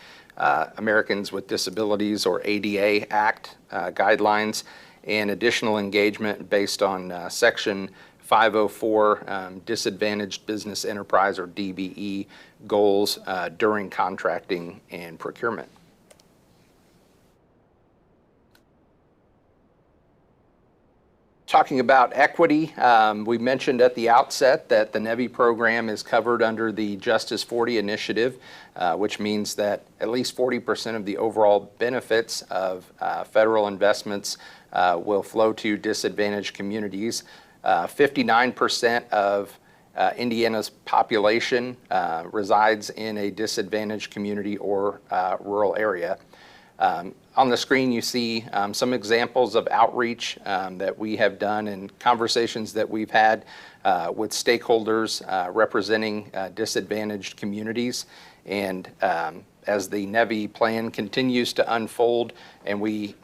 Americans with Disabilities or ADA Act guidelines, and additional engagement based on Section 504 Disadvantaged Business Enterprise, or DBE, goals during contracting and procurement. Talking about equity, we mentioned at the outset that the NEVI program is covered under the Justice 40 initiative, which means that at least 40% of the overall benefits of federal investments will flow to disadvantaged communities. 59% of Indiana's population resides in a disadvantaged community or rural area. On the screen, you see some examples of outreach that we have done and conversations that we've had with stakeholders representing disadvantaged communities. And as the NEVI plan continues to unfold and we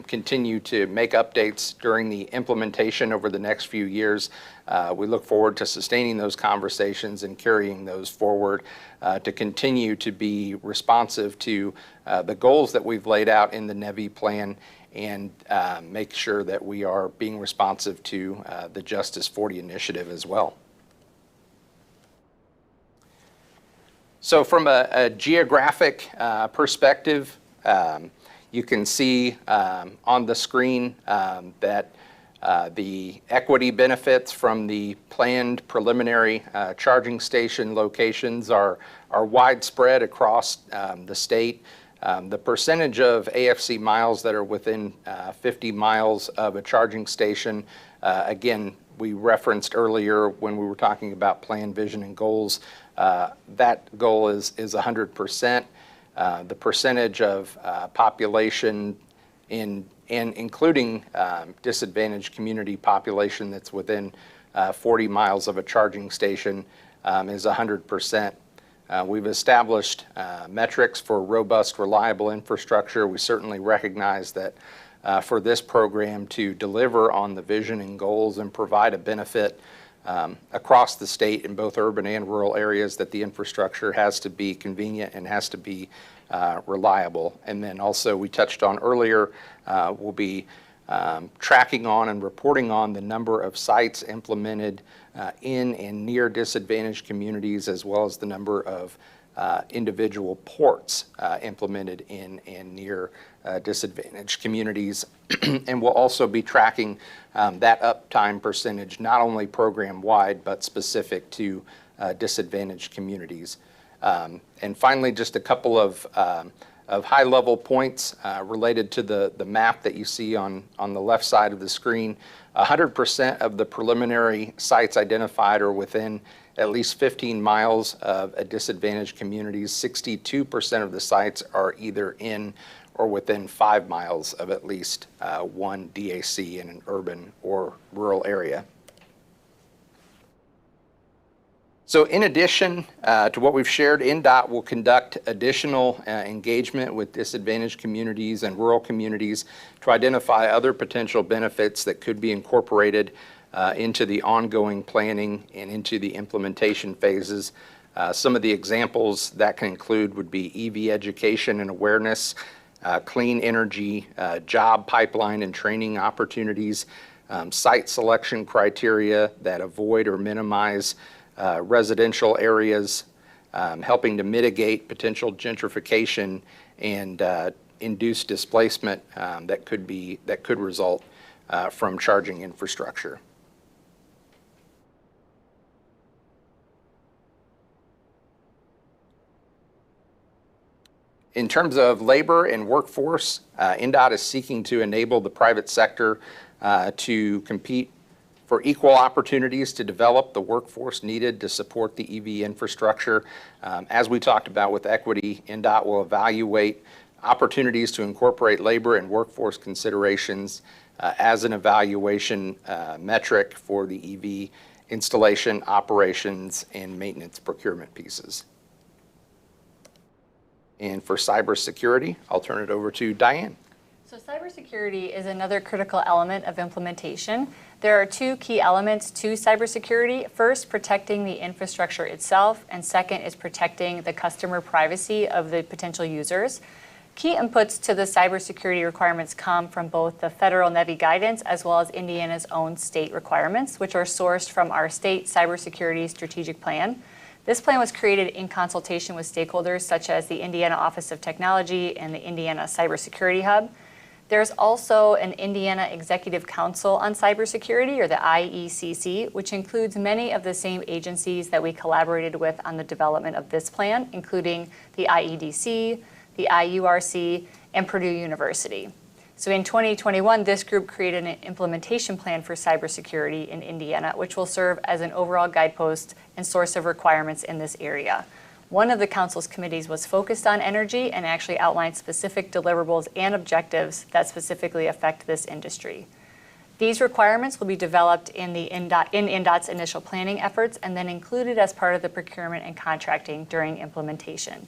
continue to make updates during the implementation over the next few years, we look forward to sustaining those conversations and carrying those forward to continue to be responsive to the goals that we've laid out in the NEVI plan and make sure that we are being responsive to the Justice 40 initiative as well. So from a geographic perspective, you can see on the screen that the equity benefits from the planned preliminary charging station locations are widespread across the state. The percentage of AFC miles that are within 50 miles of a charging station, again, we referenced earlier when we were talking about plan, vision, and goals, that goal is 100%. The percentage of population and including disadvantaged community population that's within 40 miles of a charging station is 100%. We've established metrics for robust, reliable infrastructure. We certainly recognize that for this program to deliver on the vision and goals and provide a benefit across the state in both urban and rural areas, that the infrastructure has to be convenient and has to be reliable. And then also, we touched on earlier, we'll be tracking on and reporting on the number of sites implemented in and near disadvantaged communities, as well as the number of individual ports implemented in and near disadvantaged communities. And we'll also be tracking that uptime percentage, not only program-wide, but specific to disadvantaged communities. And finally, just a couple of high-level points related to the map that you see on the left side of the screen. 100% of the preliminary sites identified are within at least 15 miles of a disadvantaged communities. 62% of the sites are either in or within 5 miles of at least one DAC in an urban or rural area. So in addition to what we've shared, INDOT will conduct additional engagement with disadvantaged communities and rural communities to identify other potential benefits that could be incorporated into the ongoing planning and into the implementation phases. Some of the examples that can include would be EV education and awareness, clean energy, job pipeline and training opportunities, site selection criteria that avoid or minimize residential areas, helping to mitigate potential gentrification and induce displacement that could result from charging infrastructure. In terms of labor and workforce, INDOT is seeking to enable the private sector to compete for equal opportunities to develop the workforce needed to support the EV infrastructure. As we talked about with equity, INDOT will evaluate opportunities to incorporate labor and workforce considerations as an evaluation metric for the EV installation, operations, and maintenance procurement pieces. And for cybersecurity, I'll turn it over to Diane. So cybersecurity is another critical element of implementation. There are two key elements to cybersecurity. First, protecting the infrastructure itself, and second is protecting the customer privacy of the potential users. Key inputs to the cybersecurity requirements come from both the federal NEVI guidance as well as Indiana's own state requirements, which are sourced from our state cybersecurity strategic plan. This plan was created in consultation with stakeholders such as the Indiana Office of Technology and the Indiana Cybersecurity Hub. There's also an Indiana Executive Council on Cybersecurity, or the IECC, which includes many of the same agencies that we collaborated with on the development of this plan, including the IEDC, the IURC, and Purdue University. So in 2021, this group created an implementation plan for cybersecurity in Indiana, which will serve as an overall guidepost and source of requirements in this area. One of the council's committees was focused on energy and actually outlined specific deliverables and objectives that specifically affect this industry. These requirements will be developed in INDOT's initial planning efforts and then included as part of the procurement and contracting during implementation.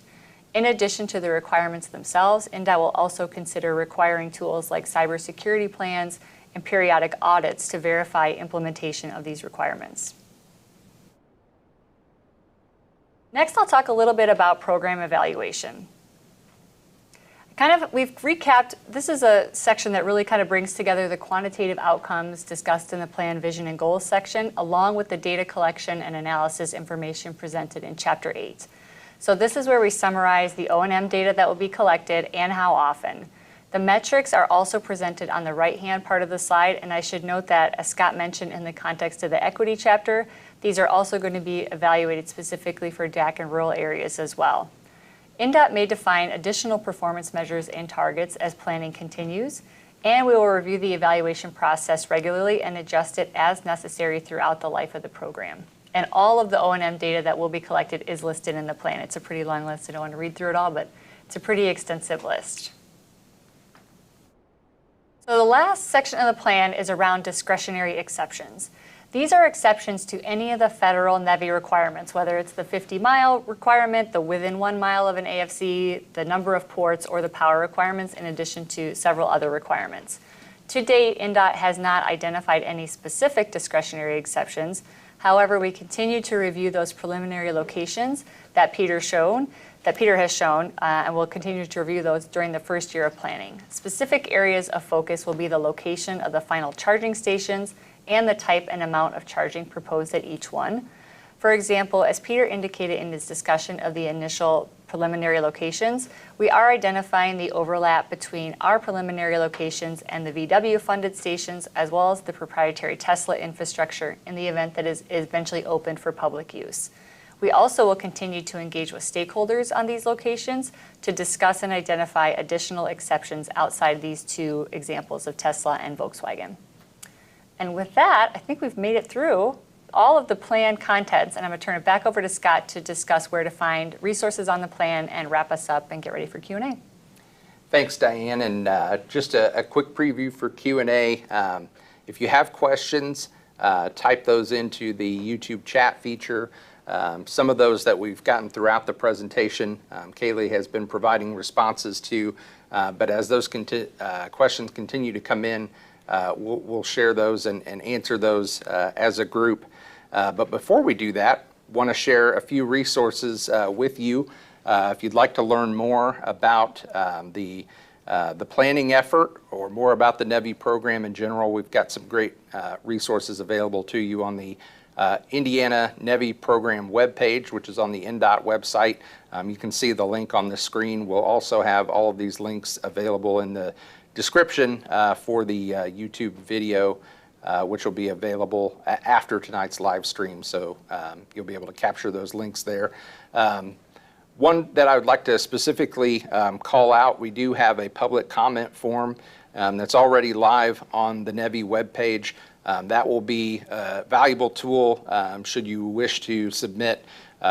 In addition to the requirements themselves, INDOT will also consider requiring tools like cybersecurity plans and periodic audits to verify implementation of these requirements. Next, I'll talk a little bit about program evaluation. We've recapped, this is a section that really kind of brings together the quantitative outcomes discussed in the plan, vision, and goals section, along with the data collection and analysis information presented in Chapter 8. So this is where we summarize the O&M data that will be collected and how often. The metrics are also presented on the right-hand part of the slide, and I should note that, as Scott mentioned in the context of the equity chapter, these are also going to be evaluated specifically for DAC and rural areas as well. INDOT may define additional performance measures and targets as planning continues, and we will review the evaluation process regularly and adjust it as necessary throughout the life of the program. And all of the O&M data that will be collected is listed in the plan. It's a pretty long list. I don't want to read through it all, but it's a pretty extensive list. So the last section of the plan is around discretionary exceptions. These are exceptions to any of the federal NEVI requirements, whether it's the 50-mile requirement, the within 1 mile of an AFC, the number of ports, or the power requirements, in addition to several other requirements. To date, INDOT has not identified any specific discretionary exceptions. However, we continue to review those preliminary locations that Peter has shown, and we'll continue to review those during the first year of planning. Specific areas of focus will be the location of the final charging stations and the type and amount of charging proposed at each one. For example, as Peter indicated in his discussion of the initial preliminary locations, we are identifying the overlap between our preliminary locations and the VW-funded stations, as well as the proprietary Tesla infrastructure in the event that is eventually opened for public use. We also will continue to engage with stakeholders on these locations to discuss and identify additional exceptions outside these two examples of Tesla and Volkswagen. And with that, I think we've made it through all of the plan contents, and I'm going to turn it back over to Scott to discuss where to find resources on the plan and wrap us up and get ready for Q&A. Thanks, Diane. And just a quick preview for Q&A. If you have questions, type those into the YouTube chat feature. Some of those that we've gotten throughout the presentation, Kaylee has been providing responses to, but as those questions continue to come in, we'll share those and answer those as a group. But before we do that, want to share a few resources with you. If you'd like to learn more about the planning effort or more about the NEVI program in general, we've got some great resources available to you on the Indiana NEVI program webpage, which is on the INDOT website. You can see the link on the screen. We'll also have all of these links available in the description for the YouTube video, which will be available after tonight's live stream. So you'll be able to capture those links there. One that I would like to specifically call out, we do have a public comment form that's already live on the NEVI webpage. That will be a valuable tool should you wish to submit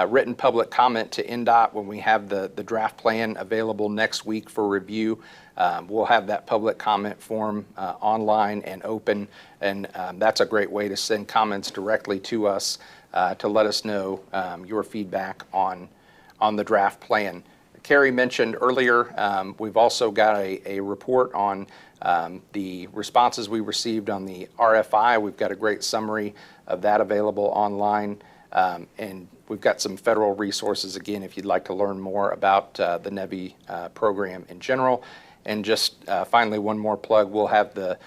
written public comment to INDOT when we have the draft plan available next week for review. We'll have that public comment form online and open, and that's a great way to send comments directly to us to let us know your feedback on the draft plan. Kerri mentioned earlier, we've also got a report on the responses we received on the RFI. We've got a great summary of that available online. And we've got some federal resources, again, if you'd like to learn more about the NEVI program in general. And just finally, one more plug, we'll have the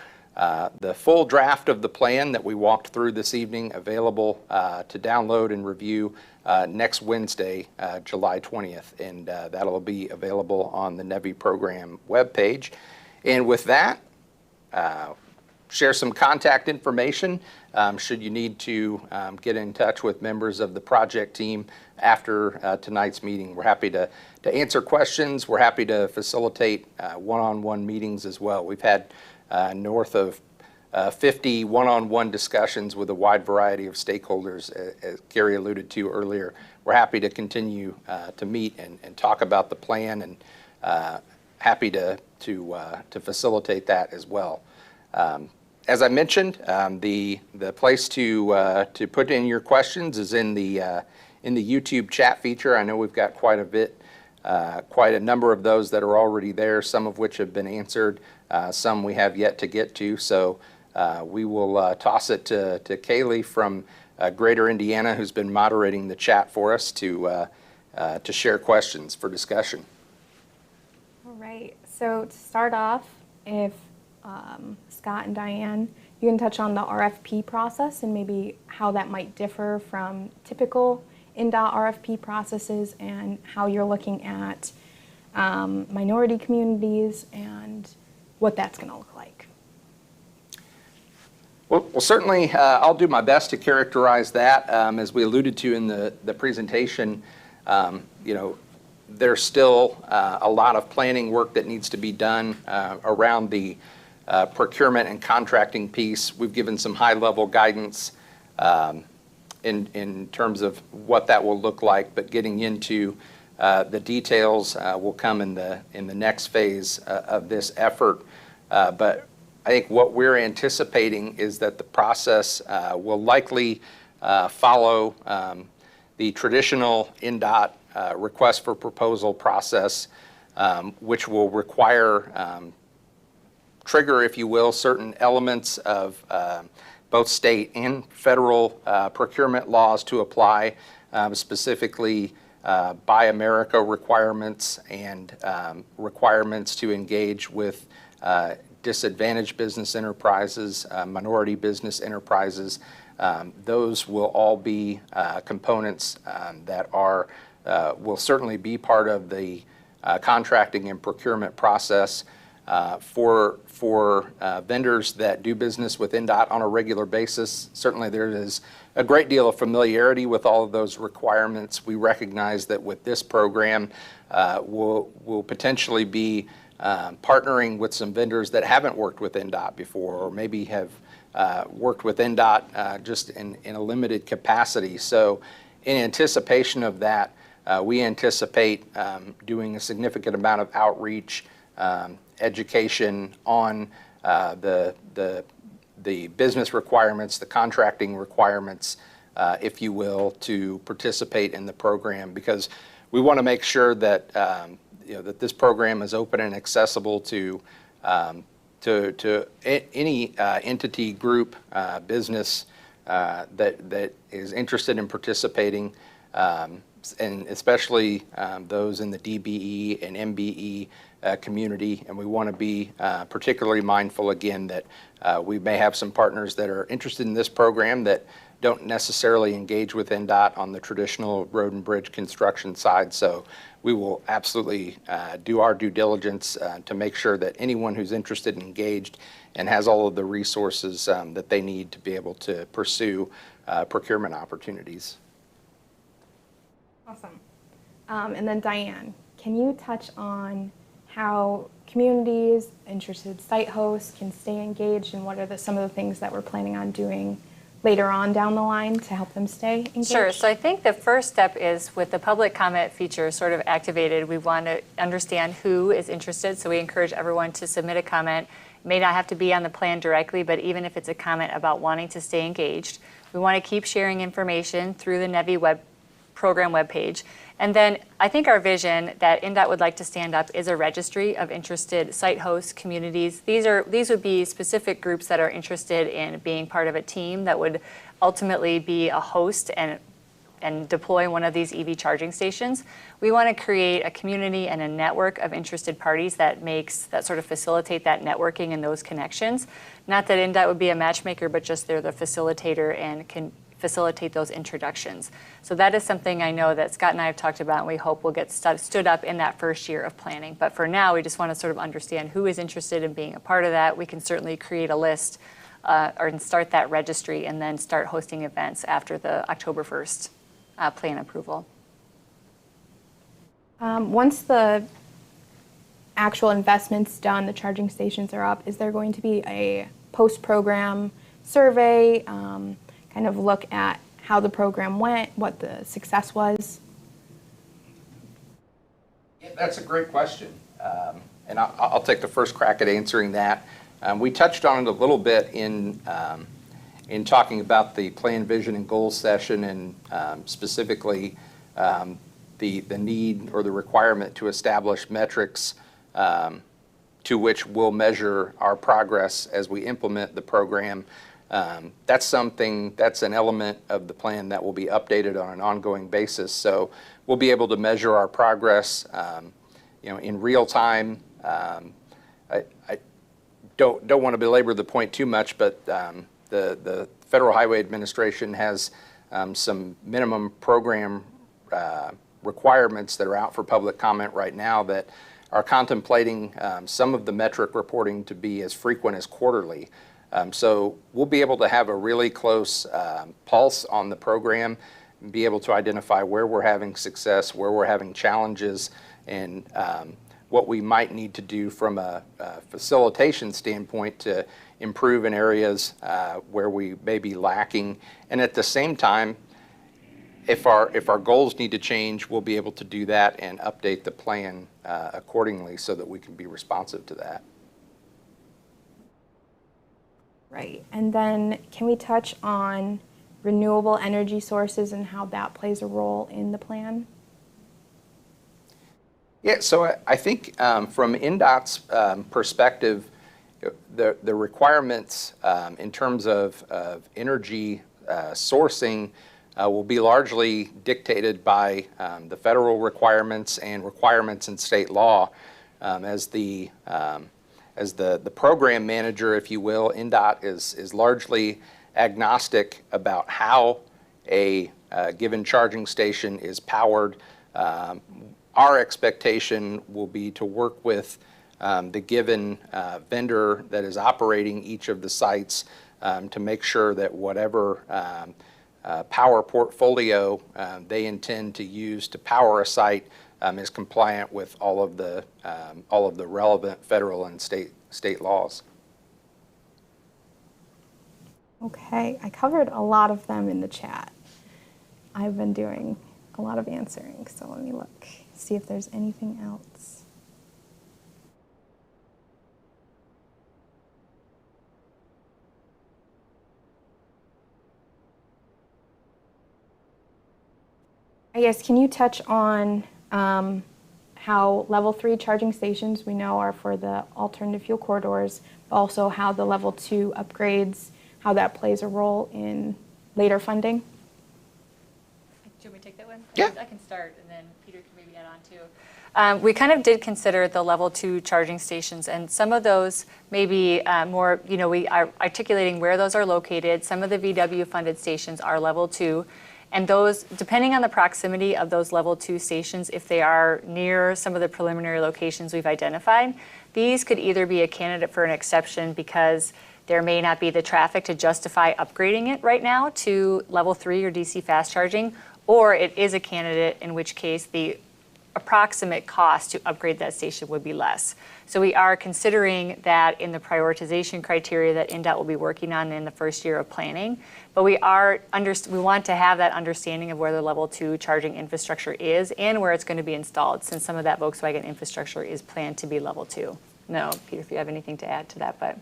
full draft of the plan that we walked through this evening available to download and review next Wednesday, July 20th, and that'll be available on the NEVI program webpage. And with that, share some contact information should you need to get in touch with members of the project team after tonight's meeting. We're happy to answer questions. We're happy to facilitate one-on-one meetings as well. We've had north of 50 one-on-one discussions with a wide variety of stakeholders, as Kerri alluded to earlier. We're happy to continue to meet and talk about the plan, and happy to facilitate that as well. As I mentioned, the place to put in your questions is in the YouTube chat feature. I know we've got quite a number of those that are already there, some of which have been answered, some we have yet to get to. So we will toss it to Kaylee from Greater Indiana, who's been moderating the chat for us, to share questions for discussion. All right. So to start off, if Scott and Diane, you can touch on the RFP process and maybe how that might differ from typical INDOT RFP processes and how you're looking at minority communities and what that's going to look like. Well, certainly I'll do my best to characterize that. As we alluded to in the presentation, there's still a lot of planning work that needs to be done around the procurement and contracting piece. We've given some high-level guidance in terms of what that will look like, but getting into the details will come in the next phase of this effort. But I think what we're anticipating is that the process will likely follow the traditional INDOT request for proposal process, which will require trigger, if you will, certain elements of both state and federal procurement laws to apply, specifically Buy America requirements and requirements to engage with disadvantaged business enterprises, minority business enterprises. Those will all be components that will certainly be part of the contracting and procurement process. For vendors that do business with INDOT on a regular basis, certainly there is a great deal of familiarity with all of those requirements. We recognize that with this program, we'll potentially be partnering with some vendors that haven't worked with INDOT before, or maybe have worked with INDOT just in a limited capacity. So in anticipation of that, we anticipate doing a significant amount of outreach, education on the business requirements, the contracting requirements, if you will, to participate in the program, because we want to make sure that that this program is open and accessible to any entity, group, business that is interested in participating, and especially those in the DBE and MBE community. And we want to be particularly mindful, again, that we may have some partners that are interested in this program that don't necessarily engage with INDOT on the traditional road and bridge construction side. So we will absolutely do our due diligence to make sure that anyone who's interested and engaged and has all of the resources that they need to be able to pursue procurement opportunities. Awesome. And then Diane, can you touch on how communities, interested site hosts can stay engaged, and what are some of the things that we're planning on doing later on down the line to help them stay engaged? Sure. So I think the first step is, with the public comment feature sort of activated, we want to understand who is interested. So we encourage everyone to submit a comment. It may not have to be on the plan directly, but even if it's a comment about wanting to stay engaged, we want to keep sharing information through the NEVI program webpage. And then I think our vision that INDOT would like to stand up is a registry of interested site hosts, communities. These would be specific groups that are interested in being part of a team that would ultimately be a host and and deploy one of these EV charging stations, we want to create a community and a network of interested parties that sort of facilitate that networking and those connections. Not that INDOT would be a matchmaker, but just they're the facilitator and can facilitate those introductions. So that is something I know that Scott and I have talked about, and we hope will get stood up in that first year of planning. But for now, we just want to sort of understand who is interested in being a part of that. We can certainly create a list or start that registry and then start hosting events after the October 1st plan approval. Once the actual investment's done, the charging stations are up, is there going to be a post-program survey, kind of look at how the program went, what the success was? Yeah, that's a great question. And I'll take the first crack at answering that. We touched on it a little bit in talking about the plan, vision, and goals session, and specifically the need or the requirement to establish metrics to which we'll measure our progress as we implement the program. That's an element of the plan that will be updated on an ongoing basis. So we'll be able to measure our progress, in real time. I don't want to belabor the point too much, but the Federal Highway Administration has some minimum program requirements that are out for public comment right now that are contemplating some of the metric reporting to be as frequent as quarterly. So we'll be able to have a really close pulse on the program and be able to identify where we're having success, where we're having challenges, and what we might need to do from a facilitation standpoint to improve in areas where we may be lacking. And at the same time, if our goals need to change, we'll be able to do that and update the plan accordingly so that we can be responsive to that. Right, and then can we touch on renewable energy sources and how that plays a role in the plan? Yeah, so I think from INDOT's perspective, the requirements in terms of energy sourcing will be largely dictated by the federal requirements and requirements in state law. As the program manager, if you will, INDOT is largely agnostic about how a given charging station is powered. Our expectation will be to work with the given vendor that is operating each of the sites to make sure that whatever power portfolio they intend to use to power a site is compliant with all of the relevant federal and state laws. Okay, I covered a lot of them in the chat. I've been doing a lot of answering, so let me look, see if there's anything else. I guess, can you touch on how level 3 charging stations we know are for the alternative fuel corridors, but also how the level 2 upgrades, how that plays a role in later funding? Do you want me to take that one? Yeah. I can start, and then Peter can maybe add on too. We kind of did consider the level 2 charging stations, and some of those may be more, we are articulating where those are located. Some of the VW funded stations are level 2. And those, depending on the proximity of those level 2 stations, if they are near some of the preliminary locations we've identified, these could either be a candidate for an exception because there may not be the traffic to justify upgrading it right now to level 3 or DC fast charging, or it is a candidate in which case the approximate cost to upgrade that station would be less. So we are considering that in the prioritization criteria that INDOT will be working on in the first year of planning. But we want to have that understanding of where the level 2 charging infrastructure is and where it's going to be installed, since some of that Volkswagen infrastructure is planned to be level 2. No, Peter, if you have anything to add to that, but.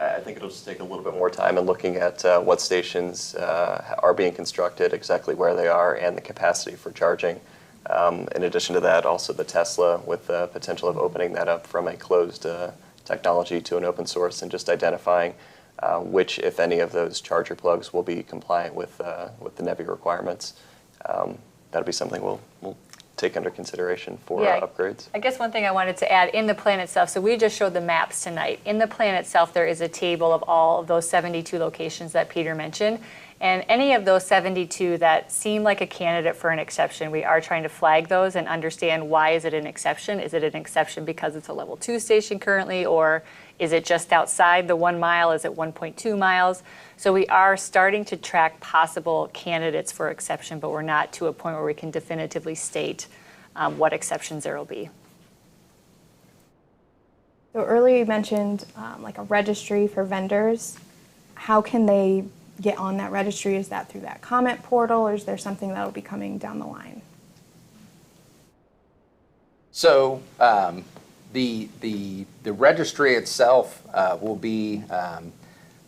I think it'll just take a little bit more time in looking at what stations are being constructed, exactly where they are, and the capacity for charging. In addition to that, also the Tesla, with the potential of opening that up from a closed technology to an open source, and just identifying which, if any, of those charger plugs will be compliant with the NEVI requirements. that'll be something we'll take under consideration for Yeah. upgrades. I guess one thing I wanted to add in the plan itself, so we just showed the maps tonight. In the plan itself, there is a table of all of those 72 locations that Peter mentioned. And any of those 72 that seem like a candidate for an exception, we are trying to flag those and understand why is it an exception? Is it an exception because it's a level 2 station currently, or is it just outside the 1 mile? Is it 1.2 miles? So we are starting to track possible candidates for exception, but we're not to a point where we can definitively state what exceptions there will be. So earlier you mentioned like a registry for vendors. How can they get on that registry? Is that through that comment portal, or is there something that will be coming down the line? So the registry itself will be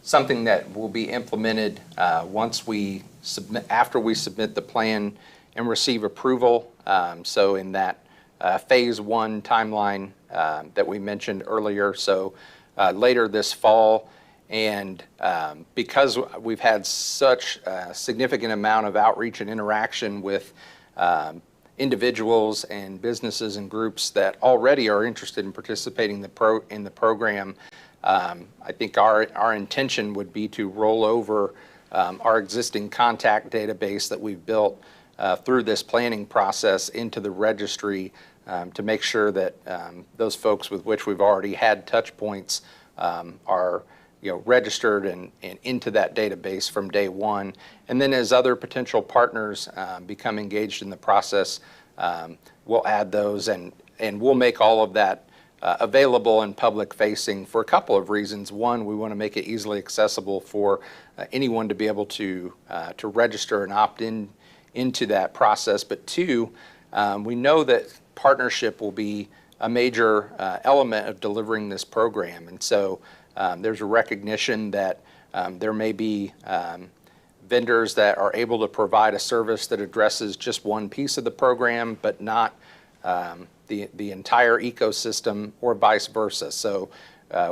something that will be implemented once we submit, after we submit the plan and receive approval. So in that phase 1 timeline that we mentioned earlier, so later this fall. And because we've had such a significant amount of outreach and interaction with individuals and businesses and groups that already are interested in participating in the program, I think our intention would be to roll over our existing contact database that we've built through this planning process into the registry to make sure that those folks with which we've already had touch points are registered and into that database from day one. And then as other potential partners become engaged in the process, we'll add those and we'll make all of that available and public facing for a couple of reasons. One, we want to make it easily accessible for anyone to be able to register and opt into that process. But two, we know that partnership will be a major element of delivering this program. And so there's a recognition that there may be vendors that are able to provide a service that addresses just one piece of the program, but not the entire ecosystem, or vice versa. So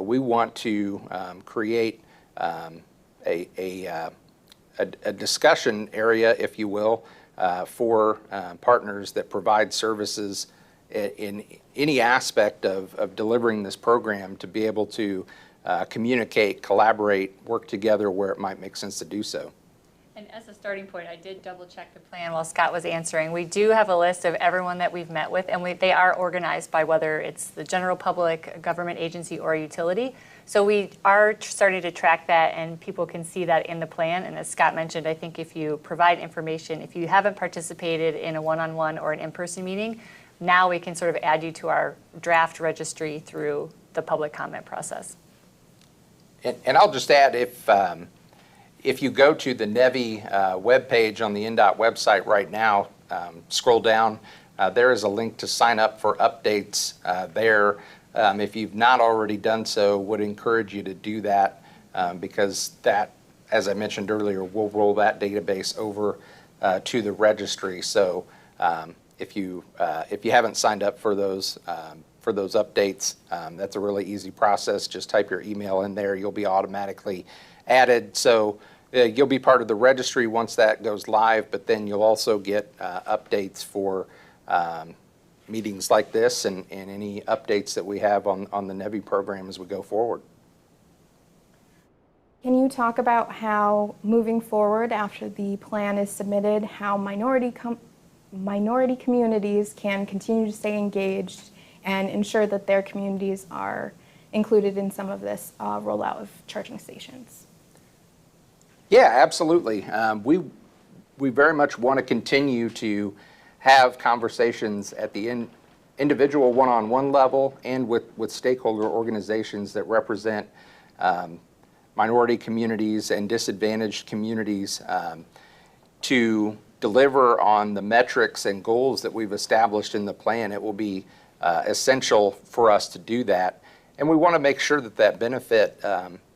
we want to create a discussion area, if you will, for partners that provide services in any aspect of delivering this program to be able to communicate, collaborate, work together where it might make sense to do so. And as a starting point, I did double check the plan while Scott was answering. We do have a list of everyone that we've met with, and they are organized by whether it's the general public, a government agency, or a utility. So we are starting to track that, and people can see that in the plan. And as Scott mentioned, I think if you provide information, if you haven't participated in a one-on-one or an in-person meeting, now we can sort of add you to our draft registry through the public comment process. And I'll just add, if you go to the NEVI webpage on the INDOT website right now, scroll down, there is a link to sign up for updates there. If you've not already done so, would encourage you to do that because that, as I mentioned earlier, will roll that database over to the registry. So if you haven't signed up for those updates, that's a really easy process. Just type your email in there. You'll be automatically added. So you'll be part of the registry once that goes live, but then you'll also get updates for meetings like this and any updates that we have on the NEVI program as we go forward. Can you talk about how, moving forward after the plan is submitted, how minority communities can continue to stay engaged and ensure that their communities are included in some of this rollout of charging stations? Yeah, absolutely. We very much want to continue to have conversations at the individual one-on-one level and with stakeholder organizations that represent minority communities and disadvantaged communities to deliver on the metrics and goals that we've established in the plan. It will be essential for us to do that. And we want to make sure that that benefit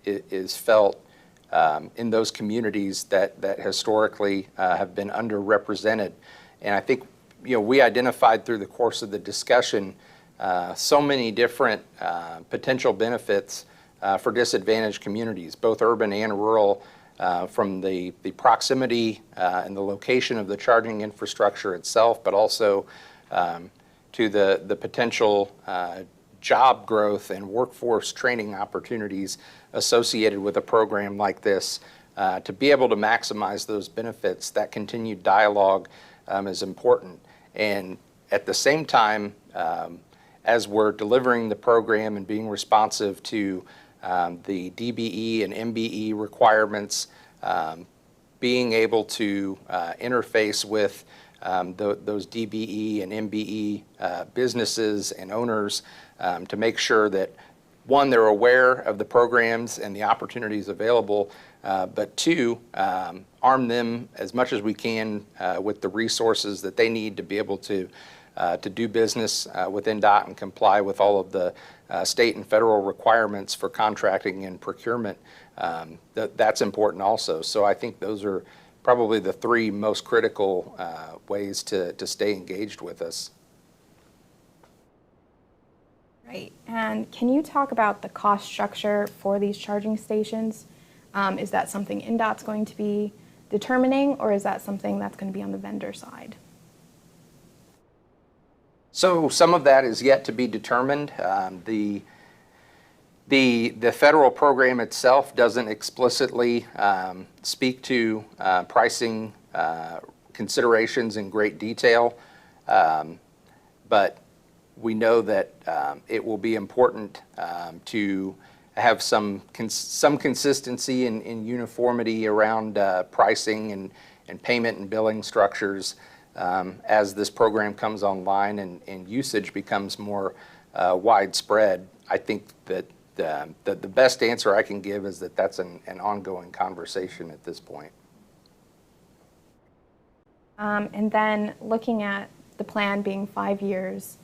is felt in those communities that historically have been underrepresented. And I think we identified through the course of the discussion so many different potential benefits for disadvantaged communities, both urban and rural, from the proximity and the location of the charging infrastructure itself, but also to the potential job growth and workforce training opportunities associated with a program like this. To be able to maximize those benefits, that continued dialogue is important. And at the same time, as we're delivering the program and being responsive to the DBE and MBE requirements, being able to interface with those DBE and MBE businesses and owners to make sure that, one, they're aware of the programs and the opportunities available, but two, arm them as much as we can with the resources that they need to be able to do business with INDOT and comply with all of the state and federal requirements for contracting and procurement. That's important also. So I think those are probably the three most critical ways to stay engaged with us. Right. And can you talk about the cost structure for these charging stations? Is that something INDOT's going to be determining, or is that something that's going to be on the vendor side? So some of that is yet to be determined. The federal program itself doesn't explicitly speak to pricing considerations in great detail, but we know that it will be important to have some consistency and uniformity around pricing and payment and billing structures as this program comes online and usage becomes more widespread. I think that the best answer I can give is that that's an ongoing conversation at this point. And then looking at the plan being 5 years,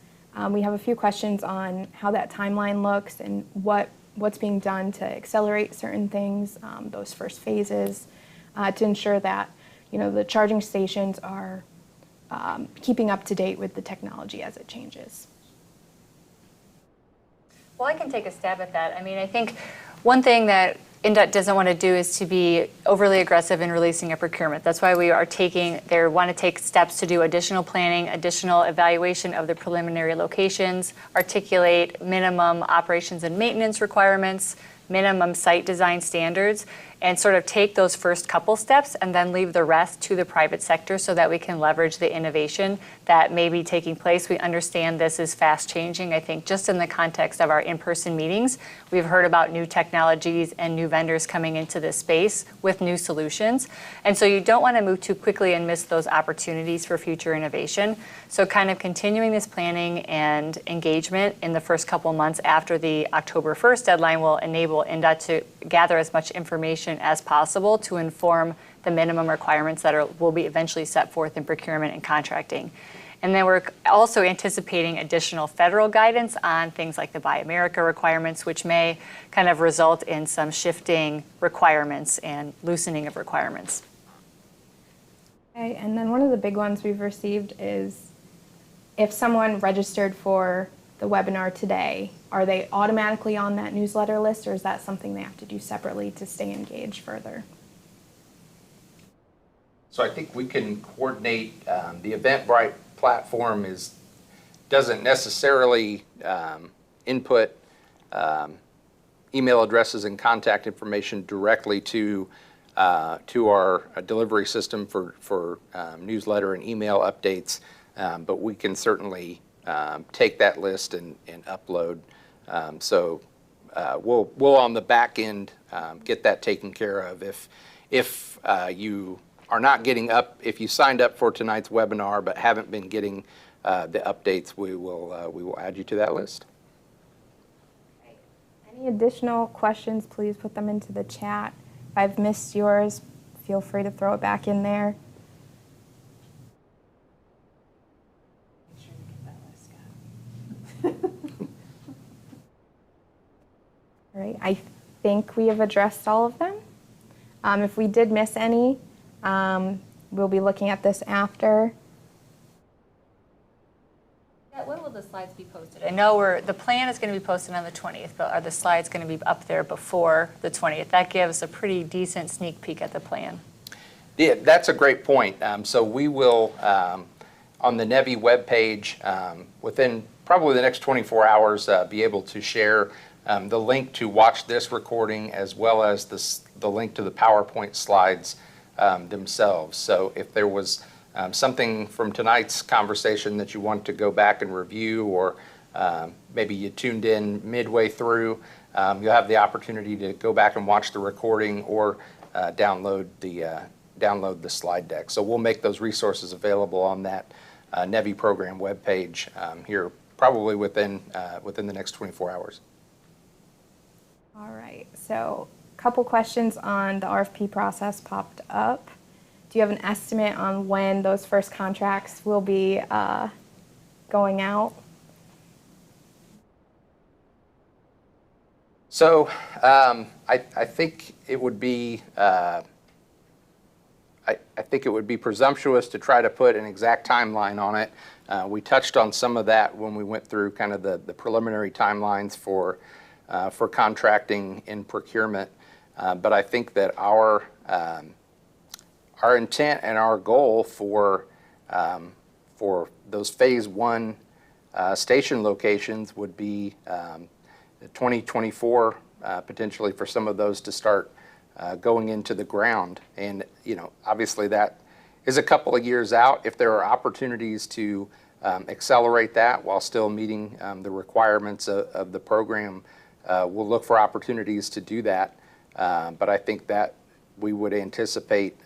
we have a few questions on how that timeline looks and what's being done to accelerate certain things, those first phases, to ensure that the charging stations are keeping up to date with the technology as it changes. Well, I can take a stab at that. I mean, I think one thing that INDOT doesn't want to do is to be overly aggressive in releasing a procurement. That's why we are want to take steps to do additional planning, additional evaluation of the preliminary locations, articulate minimum operations and maintenance requirements, minimum site design standards, and sort of take those first couple steps and then leave the rest to the private sector so that we can leverage the innovation that may be taking place. We understand this is fast changing. I think just in the context of our in-person meetings, we've heard about new technologies and new vendors coming into this space with new solutions. And so you don't want to move too quickly and miss those opportunities for future innovation. So kind of continuing this planning and engagement in the first couple months after the October 1st deadline will enable INDOT to gather as much information as possible to inform the minimum requirements that will be eventually set forth in procurement and contracting. And then we're also anticipating additional federal guidance on things like the Buy America requirements, which may kind of result in some shifting requirements and loosening of requirements. Okay, and then one of the big ones we've received is if someone registered for the webinar today, are they automatically on that newsletter list, or is that something they have to do separately to stay engaged further? So I think we can coordinate. The Eventbrite platform doesn't necessarily input email addresses and contact information directly to our delivery system for newsletter and email updates, but we can certainly take that list and upload. So we'll on the back end get that taken care of. If you are not getting if you signed up for tonight's webinar but haven't been getting the updates, we will add you to that list. Any additional questions, please put them into the chat. If I've missed yours, feel free to throw it back in there. Make sure you get that list, Scott. All right, I think we have addressed all of them. If we did miss any, we'll be looking at this after. Yeah, when will the the slides be posted? I know the plan is going to be posted on the 20th, but are the slides going to be up there before the 20th? That gives a pretty decent sneak peek at the plan. Yeah, that's a great point. So we will, on the NEVI webpage, within probably the next 24 hours, be able to share the link to watch this recording as well as the link to the PowerPoint slides themselves. So if there was something from tonight's conversation that you want to go back and review, or maybe you tuned in midway through, you'll have the opportunity to go back and watch the recording or download the slide deck. So we'll make those resources available on that NEVI program webpage here probably within the next 24 hours. All right, so a couple questions on the RFP process popped up. Do you have an estimate on when those first contracts will be going out? So I think it would be I think it would be presumptuous to try to put an exact timeline on it. We touched on some of that when we went through kind of the preliminary timelines for contracting and procurement. But I think that our intent and our goal for those phase one station locations would be 2024, potentially for some of those to start going into the ground. And, obviously that is a couple of years out. If there are opportunities to accelerate that while still meeting the requirements of the program, we'll look for opportunities to do that. But I think that we would anticipate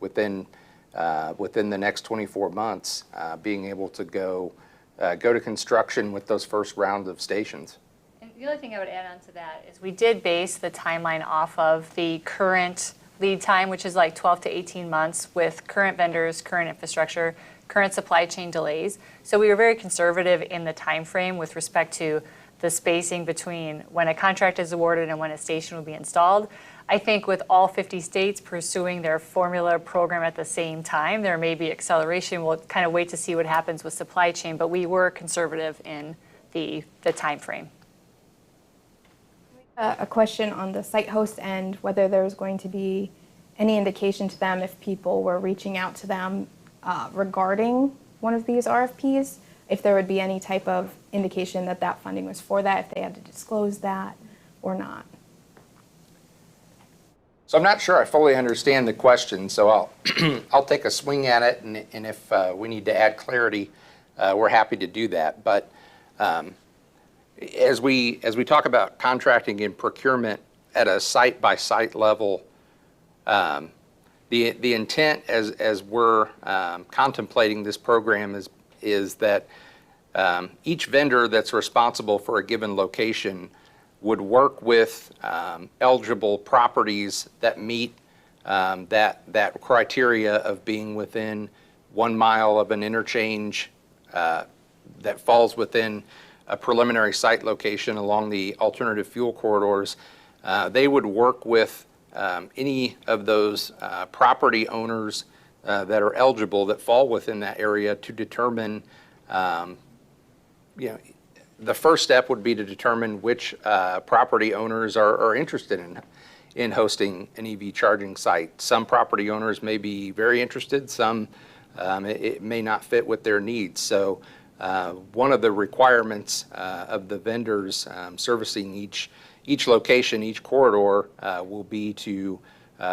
within the next 24 months being able to go to construction with those first rounds of stations. And the other thing I would add on to that is we did base the timeline off of the current lead time, which is like 12 to 18 months with current vendors, current infrastructure, current supply chain delays. So we were very conservative in the time frame with respect to the spacing between when a contract is awarded and when a station will be installed. I think with all 50 states pursuing their formula program at the same time, there may be acceleration. We'll kind of wait to see what happens with supply chain, but we were conservative in the time frame. A question on the site host end, whether there was going to be any indication to them if people were reaching out to them regarding one of these RFPs, if there would be any type of indication that that funding was for that, if they had to disclose that or not. So I'm not sure I fully understand the question, so I'll take a swing at it, and if we need to add clarity, we're happy to do that. But as we talk about contracting and procurement at a site-by-site level, the intent as we're contemplating this program is that each vendor that's responsible for a given location would work with eligible properties that meet that criteria of being within 1 mile of an interchange that falls within a preliminary site location along the alternative fuel corridors. They would work with any of those property owners that are eligible that fall within that area to determine, the first step would be to determine which property owners are interested in hosting an EV charging site. Some property owners may be very interested, some it may not fit with their needs. So one of the requirements of the vendors servicing each location, each corridor, will be to,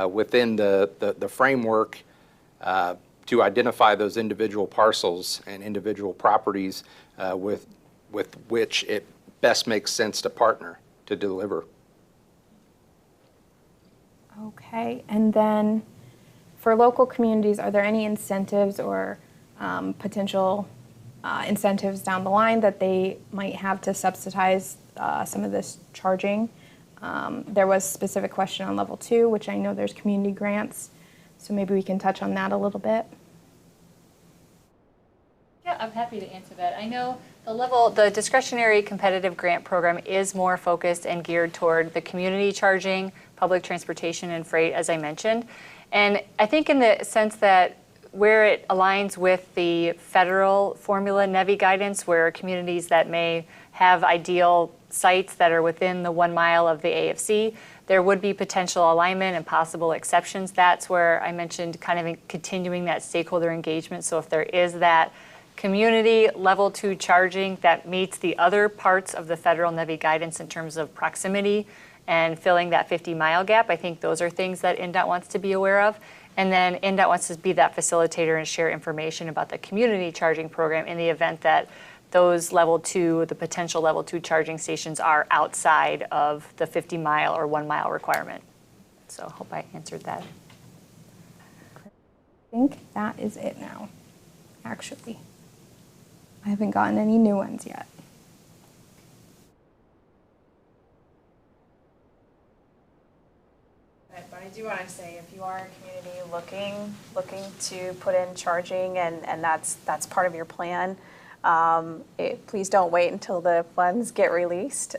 within the framework, to identify those individual parcels and individual properties with which it best makes sense to partner to deliver. Okay, and then for local communities, are there any incentives or potential incentives down the line that they might have to subsidize some of this charging? There was a specific question on level 2, which I know there's community grants, so maybe we can touch on that a little bit. Yeah, I'm happy to answer that. I know the discretionary competitive grant program is more focused and geared toward the community charging, public transportation, and freight, as I mentioned. And I think in the sense that where it aligns with the federal formula NEVI guidance, where communities that may have ideal sites that are within the 1 mile of the AFC, there would be potential alignment and possible exceptions. That's where I mentioned kind of continuing that stakeholder engagement. So if there is that community level 2 charging that meets the other parts of the federal NEVI guidance in terms of proximity and filling that 50-mile gap, I think those are things that INDOT wants to be aware of. And then INDOT wants to be that facilitator and share information about the community charging program in the event that those level 2, the potential level 2 charging stations are outside of the 50-mile or 1 mile requirement. So I hope I answered that. I think that is it now, actually. I haven't gotten any new ones yet. But I do want to say, if you are a community looking to put in charging, and that's part of your plan, please don't wait until the funds get released.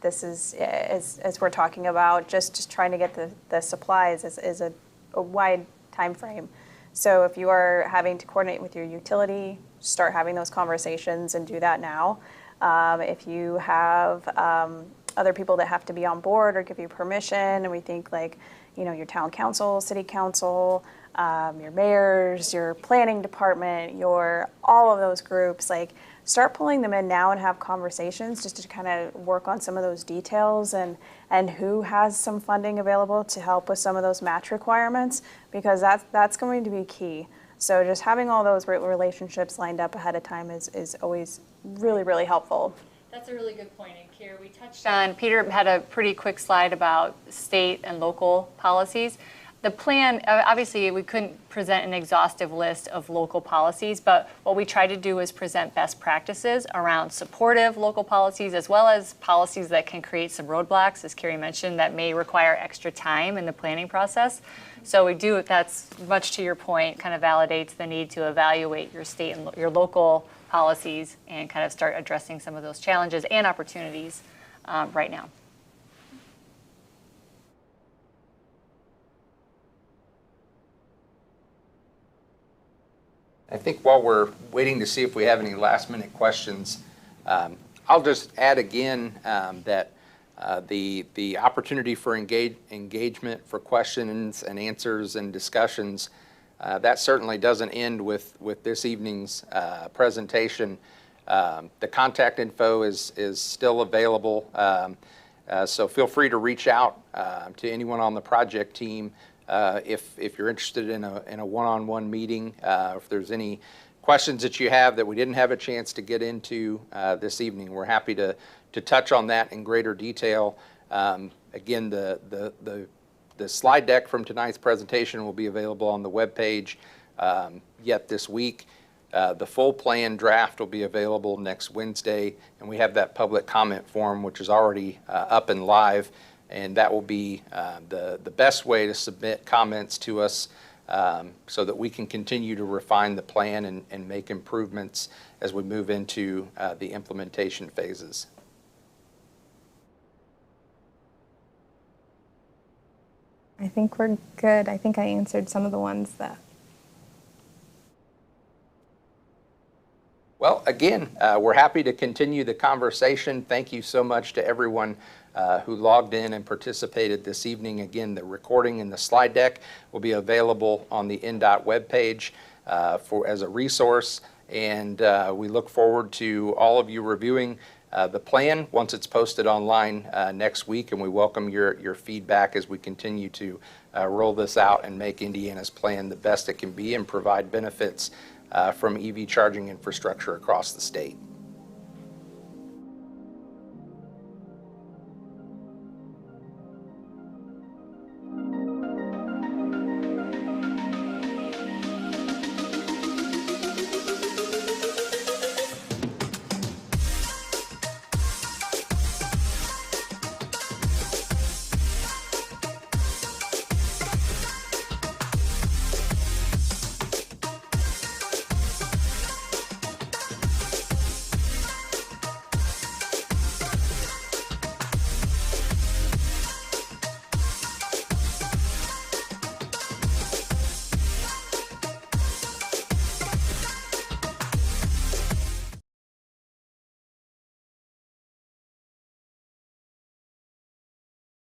This is, as we're talking about, just trying to get the supplies is a wide time frame. So if you are having to coordinate with your utility, start having those conversations and do that now. If you have other people that have to be on board or give you permission, and we think like, your town council, city council, your mayors, your planning department, all of those groups, like start pulling them in now and have conversations just to kind of work on some of those details and who has some funding available to help with some of those match requirements, because that's going to be key. So just having all those relationships lined up ahead of time is always really, really helpful. That's a really good point. And Kerri, we touched on, Peter had a pretty quick slide about state and local policies. The plan, obviously we couldn't present an exhaustive list of local policies, but what we tried to do is present best practices around supportive local policies, as well as policies that can create some roadblocks, as Kerri mentioned, that may require extra time in the planning process. So that's much to your point, kind of validates the need to evaluate your state and your local policies and kind of start addressing some of those challenges and opportunities right now. I think while we're waiting to see if we have any last-minute questions, I'll just add again that the opportunity for engagement, for questions and answers and discussions, that certainly doesn't end with this evening's presentation. The contact info is still available, so feel free to reach out to anyone on the project team if you're interested in a one-on-one meeting. If there's any questions that you have that we didn't have a chance to get into this evening, we're happy to touch on that in greater detail. Again, the slide deck from tonight's presentation will be available on the webpage yet this week. The full plan draft will be available next Wednesday, and we have that public comment form, which is already up and live, and that will be the best way to submit comments to us so that we can continue to refine the plan and make improvements as we move into the implementation phases. I think we're good. I think I answered some of the ones that. Well, again, we're happy to continue the conversation. Thank you so much to everyone who logged in and participated this evening. Again, the recording and the slide deck will be available on the INDOT webpage as a resource, and we look forward to all of you reviewing the plan once it's posted online next week, and we welcome your feedback as we continue to roll this out and make Indiana's plan the best it can be and provide benefits from EV charging infrastructure across the state.